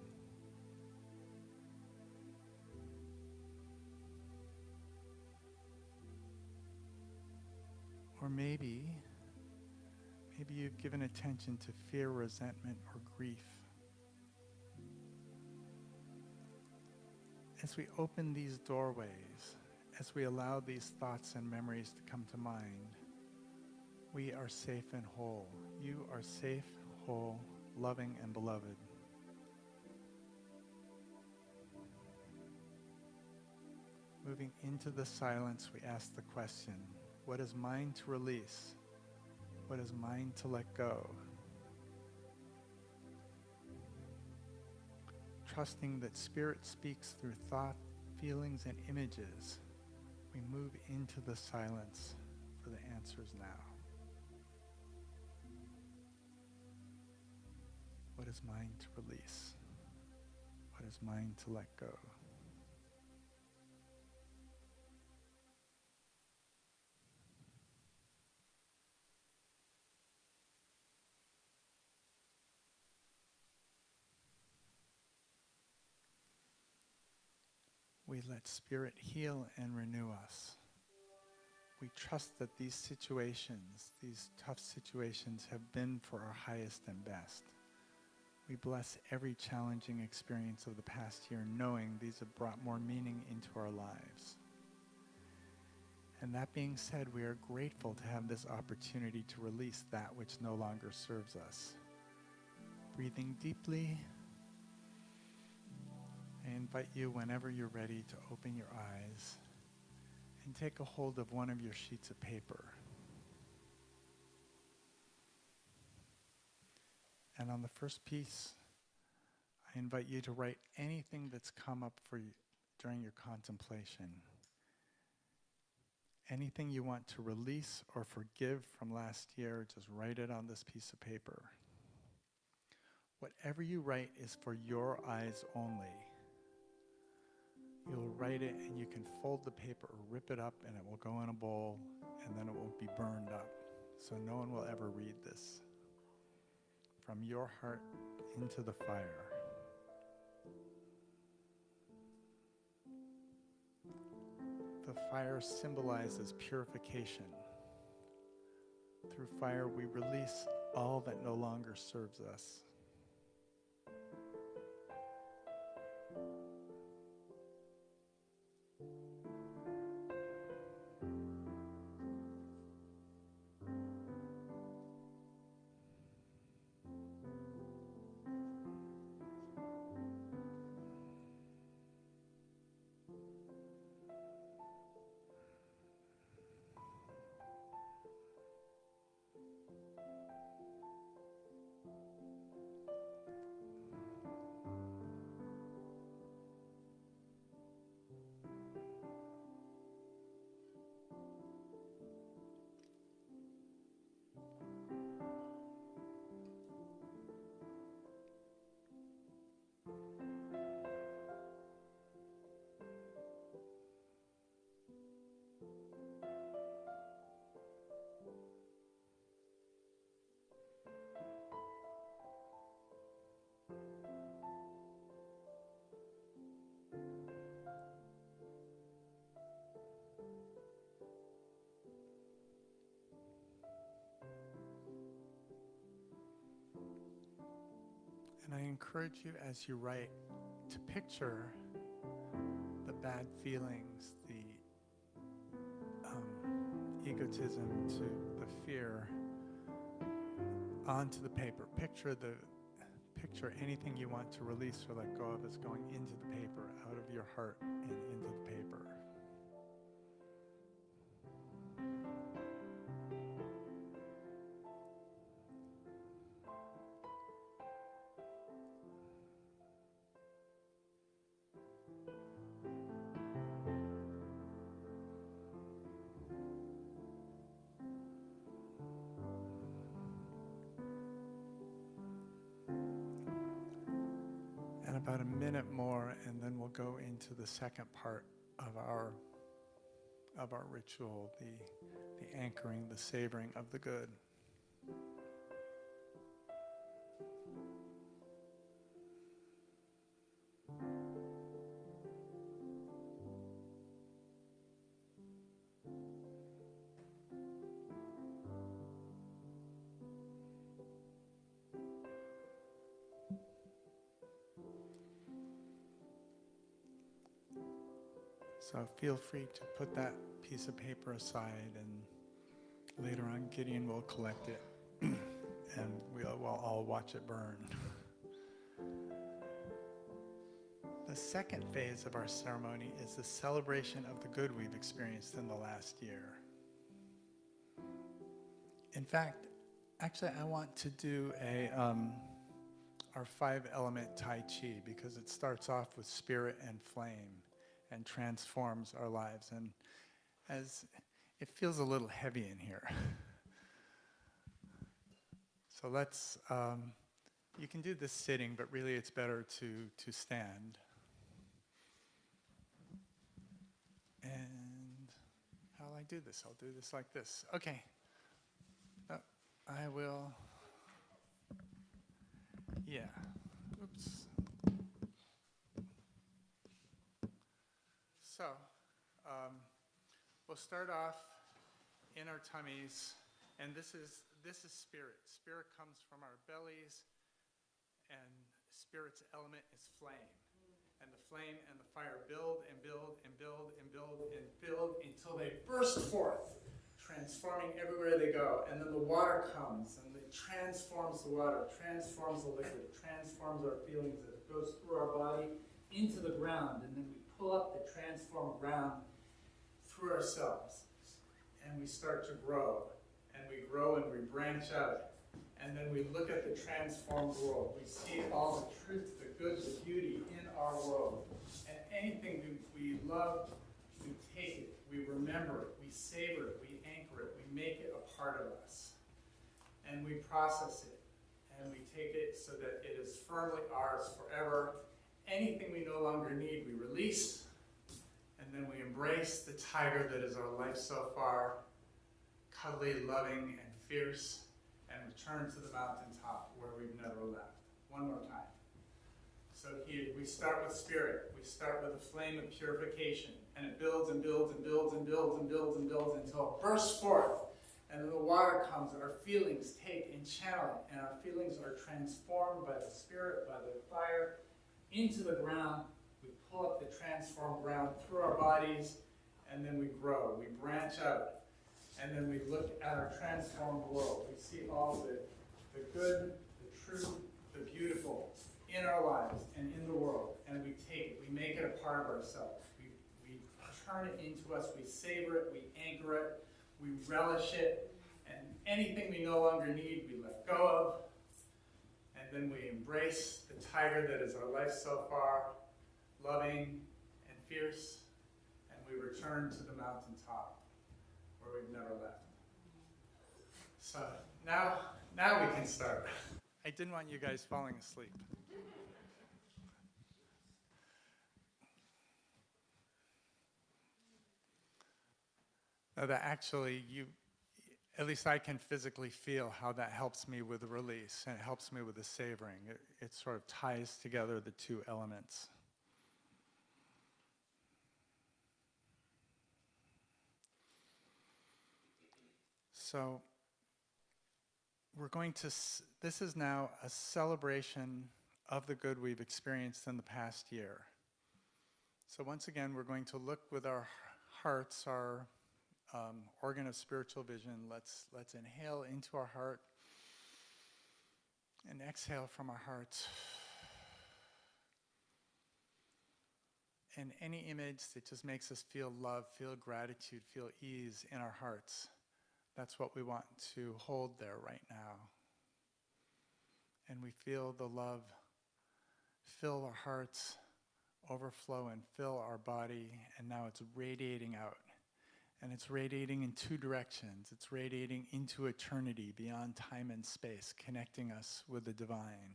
maybe you've given attention to fear, resentment, or grief. As we open these doorways, as we allow these thoughts and memories to come to mind, we are safe and whole. You are safe, whole, loving, and beloved. Moving into the silence, we ask the question, what is mine to release? What is mine to let go? Trusting that Spirit speaks through thought, feelings, and images, we move into the silence for the answers now. What is mine to release? What is mine to let go? We let Spirit heal and renew us. We trust that these situations, these tough situations, have been for our highest and best. We bless every challenging experience of the past year, knowing these have brought more meaning into our lives. And that being said, we are grateful to have this opportunity to release that which no longer serves us. Breathing deeply, I invite you, whenever you're ready, to open your eyes and take a hold of one of your sheets of paper. And on the first piece, I invite you to write anything that's come up for you during your contemplation. Anything you want to release or forgive from last year, just write it on this piece of paper. Whatever you write is for your eyes only. You'll write it and you can fold the paper or rip it up and it will go in a bowl and then it will be burned up. So no one will ever read this. From your heart into the fire. The fire symbolizes purification. Through fire we release all that no longer serves us. And I encourage you as you write to picture the bad feelings, the egotism, to the fear onto the paper. Picture anything you want to release or let go of is going into the paper, out of your heart and into the paper. And about a minute more, and then we'll go into the second part of our ritual, the anchoring, the savoring of the good. So feel free to put that piece of paper aside, and later on Gideon will collect it and we'll all watch it burn. The second phase of our ceremony is the celebration of the good we've experienced in the last year. In fact, actually I want to do our 5-element Tai Chi, because it starts off with spirit and flame and transforms our lives. And as it feels a little heavy in here. So let's, you can do this sitting, but really it's better to stand. And how will I do this? I'll do this like this. Okay. I will, yeah. Oops. So, we'll start off in our tummies, and this is spirit. Spirit comes from our bellies, and spirit's element is flame. And the flame and the fire build and build and build and build and build until they burst forth, transforming everywhere they go. And then the water comes, and it transforms the water, transforms the liquid, transforms our feelings as it goes through our body into the ground. And then we pull up the transformed ground through ourselves. And we start to grow. And we grow and we branch out. And then we look at the transformed world. We see all the truth, the good, the beauty in our world. And anything we love, we take it, we remember it, we savor it, we anchor it, we make it a part of us. And we process it, and we take it so that it is firmly ours forever. Anything we no longer need, we release, and then we embrace the tiger that is our life so far, cuddly, loving, and fierce, and return to the mountaintop where we've never left. One more time. So here, we start with spirit. We start with a flame of purification, and it builds and builds and builds and builds and builds and builds until it bursts forth. And then the water comes, and our feelings take and channel it, and our feelings are transformed by the spirit, by the fire, into the ground. We pull up the transformed ground through our bodies, and then we grow. We branch out. And then we look at our transformed world. We see all the good, the true, the beautiful in our lives and in the world. And we take it, we make it a part of ourselves. We turn it into us, we savor it, we anchor it, we relish it. And anything we no longer need, we let go of. And then we embrace the tiger that is our life so far, loving and fierce. And we return to the mountaintop, where we've never left. So now we can start. I didn't want you guys falling asleep. Now that actually at least I can physically feel how that helps me with the release, and it helps me with the savoring. It sort of ties together the two elements. So we're going to, this is now a celebration of the good we've experienced in the past year. So once again, we're going to look with our hearts, our organ of spiritual vision. Let's inhale into our heart and exhale from our hearts. And any image that just makes us feel love, feel gratitude, feel ease in our hearts. That's what we want to hold there right now. And we feel the love fill our hearts, overflow and fill our body, and now it's radiating out. And it's radiating in two directions. It's radiating into eternity, beyond time and space, connecting us with the divine.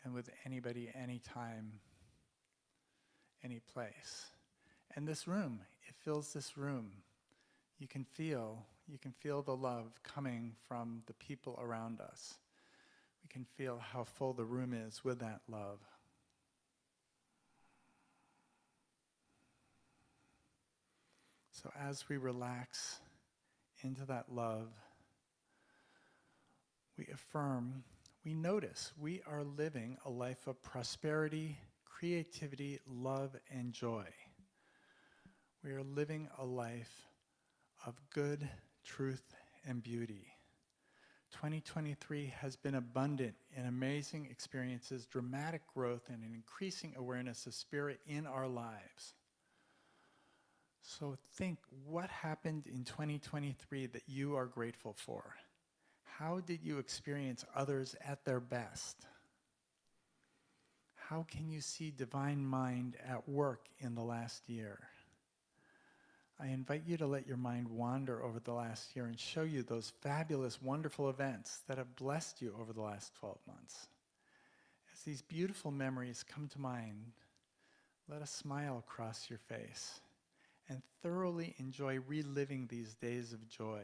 And with anybody, anytime, any place. And this room, it fills this room. You can feel the love coming from the people around us. We can feel how full the room is with that love. So as we relax into that love, we affirm, we notice we are living a life of prosperity, creativity, love, and joy. We are living a life of good, truth, and beauty. 2023 has been abundant in amazing experiences, dramatic growth, and an increasing awareness of spirit in our lives. So think, what happened in 2023 that you are grateful for? How did you experience others at their best? How can you see divine mind at work in the last year? I invite you to let your mind wander over the last year and show you those fabulous, wonderful events that have blessed you over the last 12 months. As these beautiful memories come to mind, let a smile cross your face and thoroughly enjoy reliving these days of joy.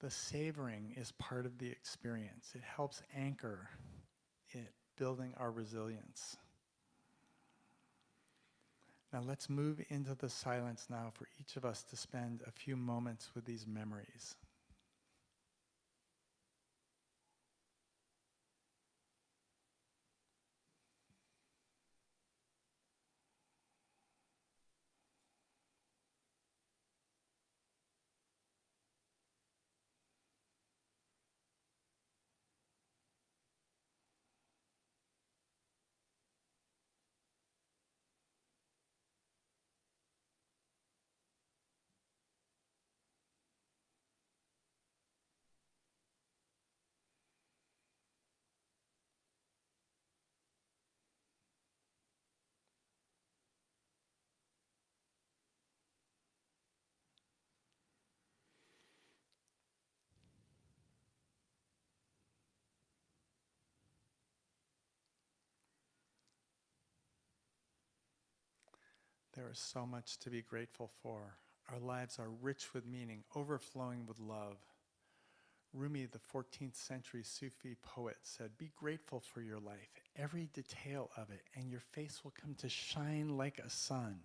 The savoring is part of the experience. It helps anchor it, building our resilience. Now let's move into the silence now for each of us to spend a few moments with these memories. There is so much to be grateful for. Our lives are rich with meaning, overflowing with love. Rumi, the 14th century Sufi poet, said, "Be grateful for your life, every detail of it, and your face will come to shine like a sun,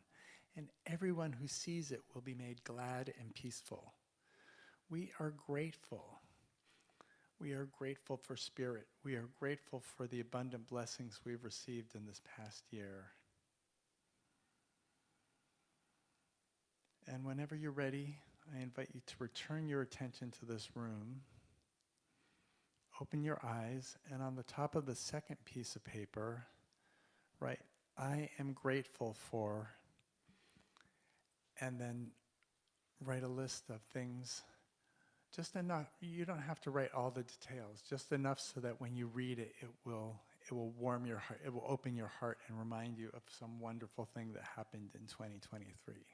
and everyone who sees it will be made glad and peaceful." We are grateful. We are grateful for spirit. We are grateful for the abundant blessings we've received in this past year. And whenever you're ready, I invite you to return your attention to this room. Open your eyes, and on the top of the second piece of paper, write, "I am grateful for," and then write a list of things, just enough. You don't have to write all the details, just enough so that when you read it, it will warm your heart, it will open your heart and remind you of some wonderful thing that happened in 2023.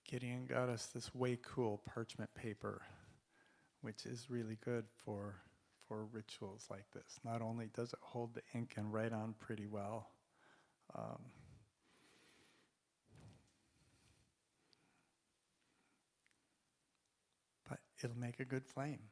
Gideon got us this way cool parchment paper, which is really good for rituals like this. Not only does it hold the ink and write on pretty well, but it'll make a good flame.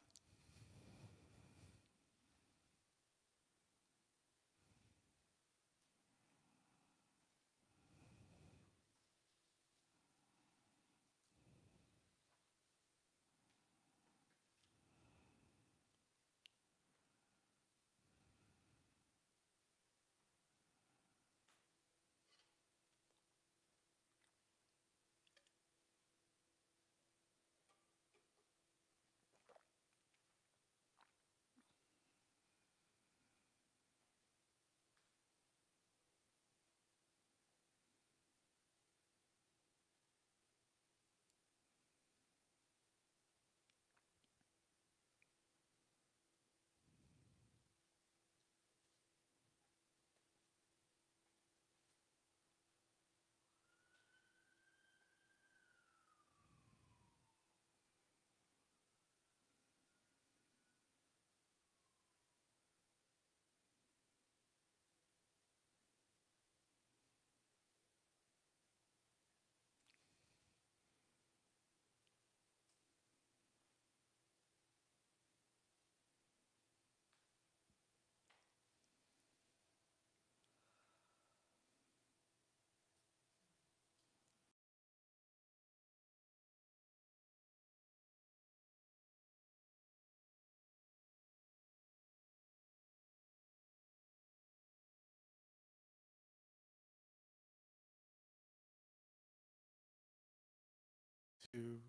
to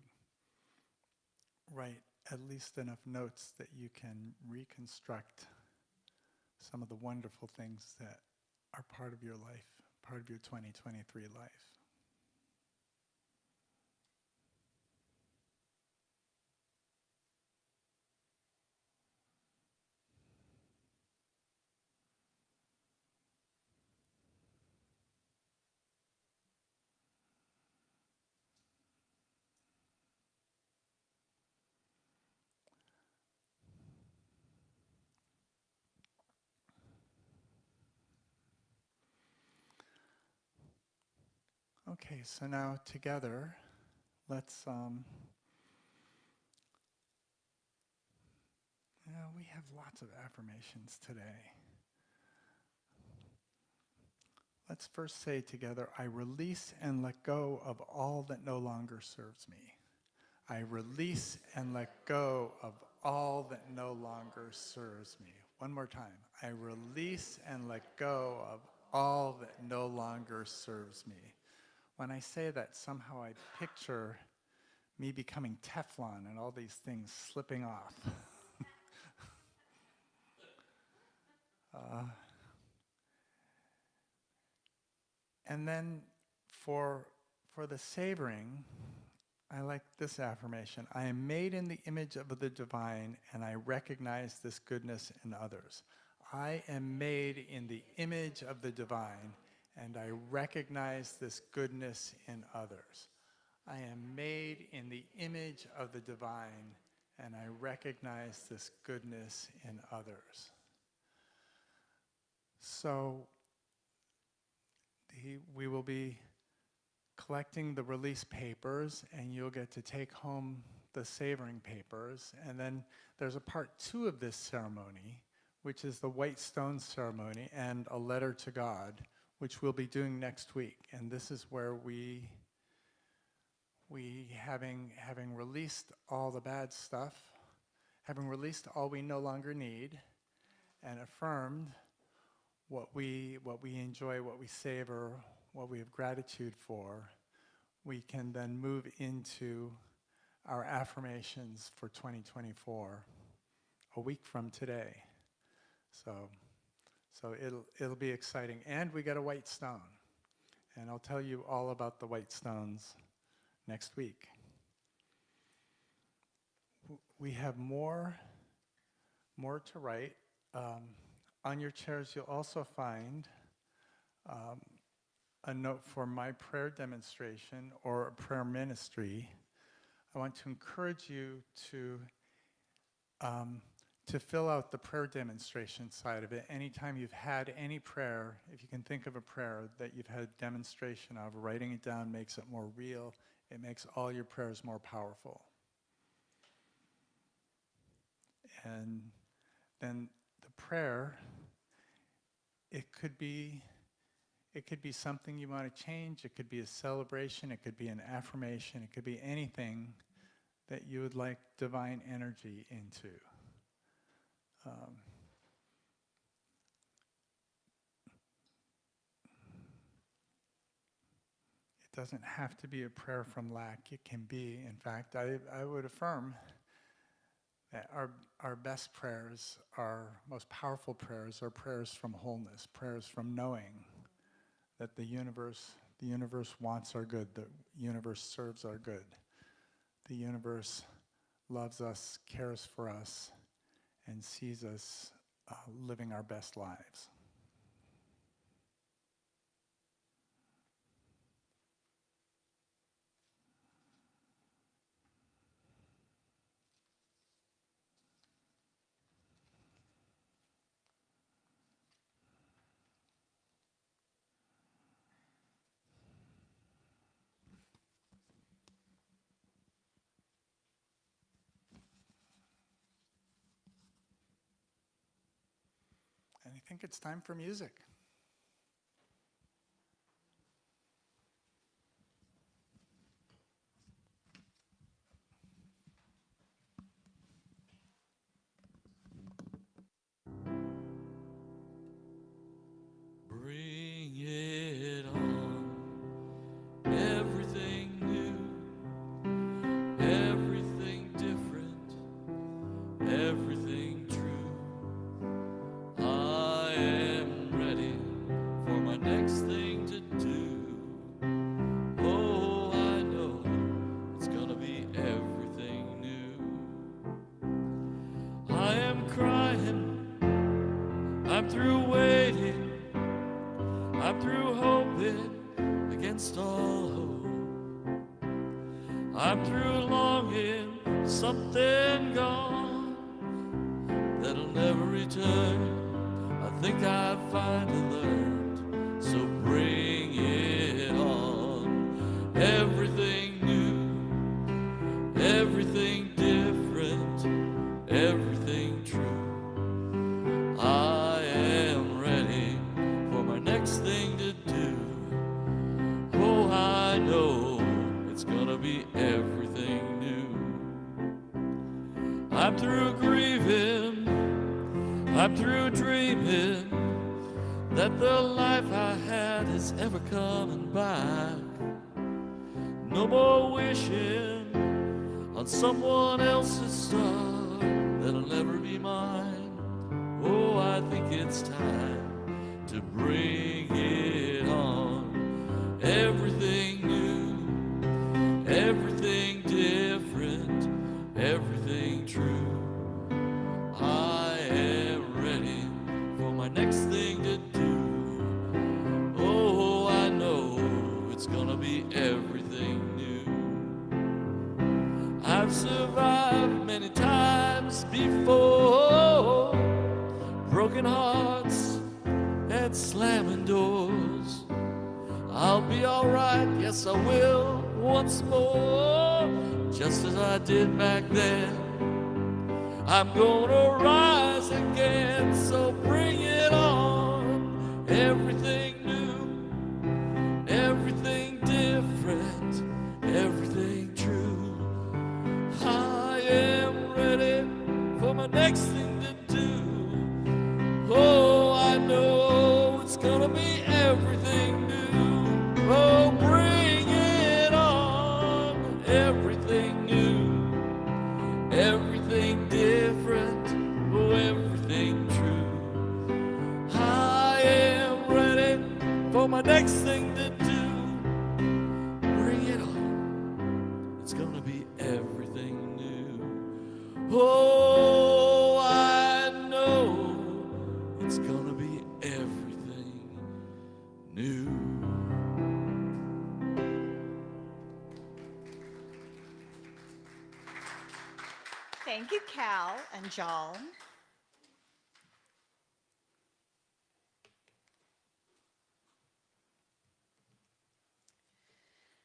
write at least enough notes that you can reconstruct some of the wonderful things that are part of your life, part of your 2023 life. Okay, so now together, let's, we have lots of affirmations today. Let's first say together, I release and let go of all that no longer serves me. I release and let go of all that no longer serves me. One more time. I release and let go of all that no longer serves me. When I say that, somehow I picture me becoming Teflon and all these things slipping off. And then for the savoring, I like this affirmation. I am made in the image of the divine, and I recognize this goodness in others. I am made in the image of the divine, and I recognize this goodness in others. I am made in the image of the divine, and I recognize this goodness in others. So we will be collecting the release papers, and you'll get to take home the savoring papers. And then there's a part 2 of this ceremony, which is the white stone ceremony and a letter to God, which we'll be doing next week. And this is where we having released all the bad stuff, having released all we no longer need, and affirmed what we enjoy, what we savor, what we have gratitude for, we can then move into our affirmations for 2024 a week from today. So it'll be exciting. And we got a white stone. And I'll tell you all about the white stones next week. We have more to write. On your chairs, you'll also find a note for my prayer demonstration or a prayer ministry. I want to encourage you to fill out the prayer demonstration side of it. Anytime you've had any prayer, if you can think of a prayer that you've had a demonstration of, writing it down makes it more real. It makes all your prayers more powerful. And then the prayer, it could be something you want to change. It could be a celebration. It could be an affirmation. It could be anything that you would like divine energy into. It doesn't have to be a prayer from lack. It can be, in fact, I would affirm that our best prayers, our most powerful prayers, are prayers from wholeness, prayers from knowing that the universe wants our good, the universe serves our good. The universe loves us, cares for us, and sees us living our best lives. And I think it's time for music. Bring it on, everything new. something gone that'll never return. I think I finally learned, so bring it on. Everything new, everything different, everything true. I am ready for my next thing to do. Oh, I know it's gonna be everything new. I'm through grieving, I'm through dreaming that the life I had is ever coming back. No more wishing on someone else's star that'll never be mine. Oh, I think it's time to bring it on. Everything new, everything different, everything true. I am ready for my next thing to do. Oh, I know it's gonna be everything new. I've survived many times before, broken hearts and slamming doors. I'll be alright, yes I will, once more, just as I did back then. I'm gonna rise again, so bring it on. Everything new, everything different, everything true. I am ready for my next thing to do. Oh, I know it's gonna be everything new. Oh, bring it on. Everything new, everything different, oh, everything true. I am ready for my next thing to do. Bring it on. It's gonna be everything new. Oh, I know it's gonna be everything new. Thank you, Cal and John.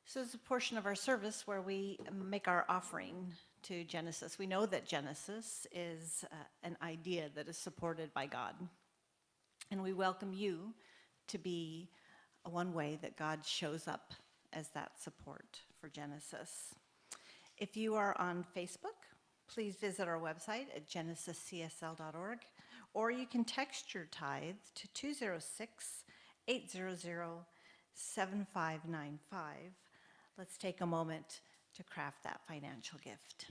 So this is a portion of our service where we make our offering to Genesis. We know that Genesis is an idea that is supported by God. And we welcome you to be one way that God shows up as that support for Genesis. If you are on Facebook, please visit our website at genesiscsl.org, or you can text your tithe to 206-800-7595. Let's take a moment to craft that financial gift.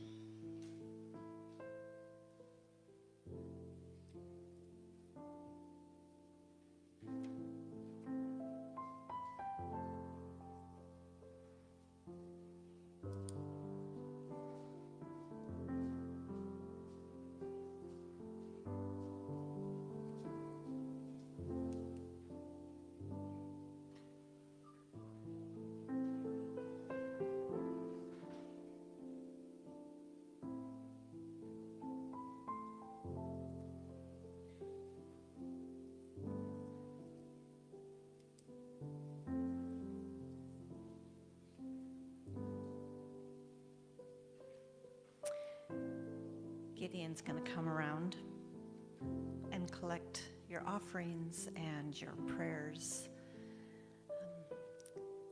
Gideon's going to come around and collect your offerings and your prayers.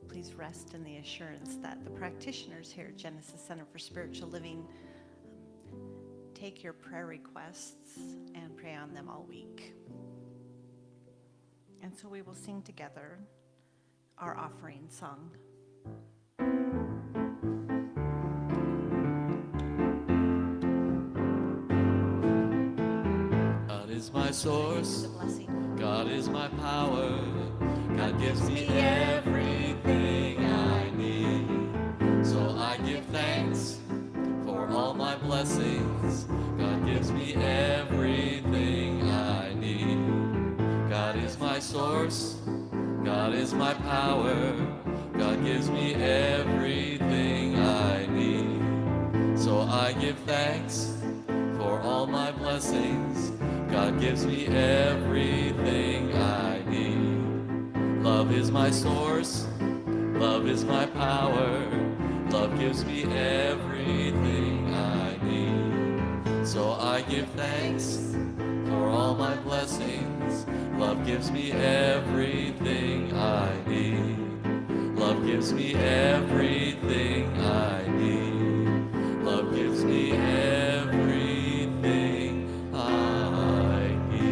Please rest in the assurance that the practitioners here at Genesis Center for Spiritual Living take your prayer requests and pray on them all week. And so we will sing together our offering song. Is my source, God is my power, God gives me everything I need. So I give thanks for all my blessings, God gives me everything I need. God is my source, God is my power, God gives me everything I need. So I give thanks for all my blessings. God gives me everything I need. Love is my source, love is my power. Love gives me everything I need. So I give thanks for all my blessings. Love gives me everything I need. Love gives me everything I need. Love gives me everything I need.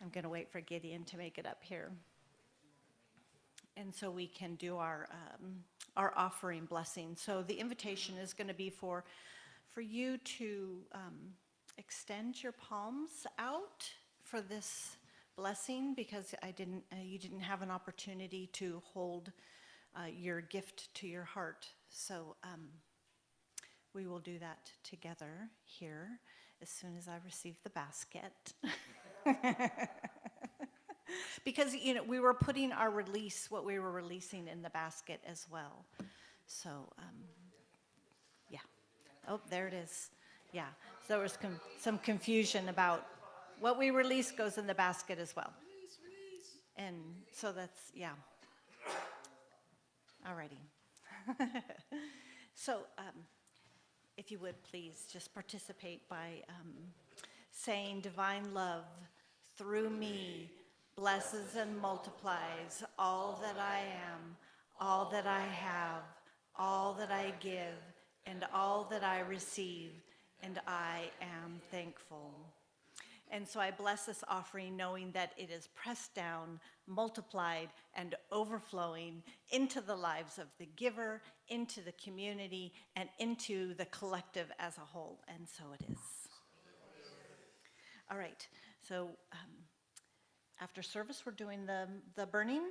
I'm going to wait for Gideon to make it up here. And so we can do our offering blessing. So the invitation is going to be for you to extend your palms out for this blessing, because you didn't have an opportunity to hold your gift to your heart. So we will do that together here as soon as I receive the basket. Because, we were putting what we were releasing in the basket as well. So, yeah. Oh, there it is. Yeah. So there was some confusion about what we release goes in the basket as well. And so that's, yeah. Alrighty. So, if you would please just participate by saying, divine love through me blesses and multiplies all that I am, all that I have, all that I give, and all that I receive, and I am thankful. And so I bless this offering knowing that it is pressed down, multiplied, and overflowing into the lives of the giver, into the community, and into the collective as a whole. And so it is. All right, so after service, we're doing the burning.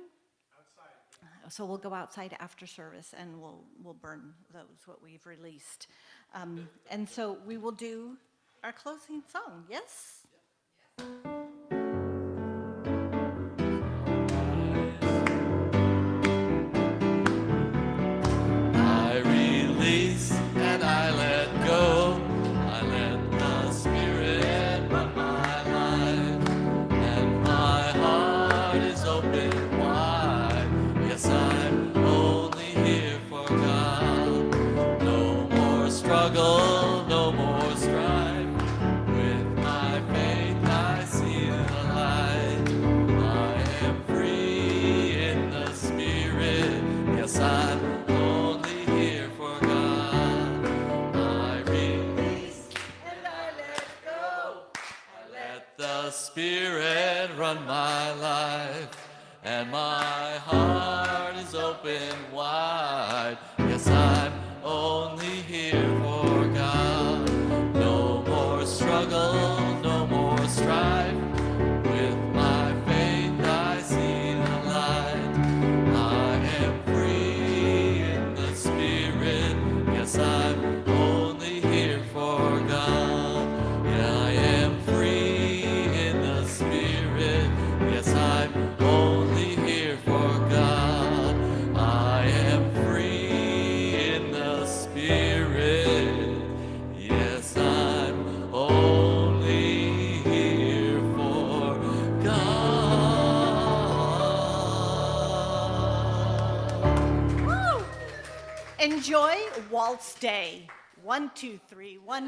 Outside. So we'll go outside after service, and we'll burn what we've released. And so we will do our closing song. Yes. I release and I let go. I let the Spirit run my life, and my heart is open wide. Yes, I'm only here for God. No more struggle, no more strife. With my faith I see the light. I am free in the Spirit. Yes, I'm only here for God. I release and I let go. I let the Spirit run my life, and my heart is open wide. Yes, I'm only here for God. No more struggle, no more strife. With my faith I see the light. I am free in the Spirit. Yes, I'm only here for God. Yeah, I am free in the Spirit. Yes, I'm only here for God. I am free in the Spirit. Yes, I'm only here for God. Woo! Enjoy Waltz Day. 1, 2, 3, 1,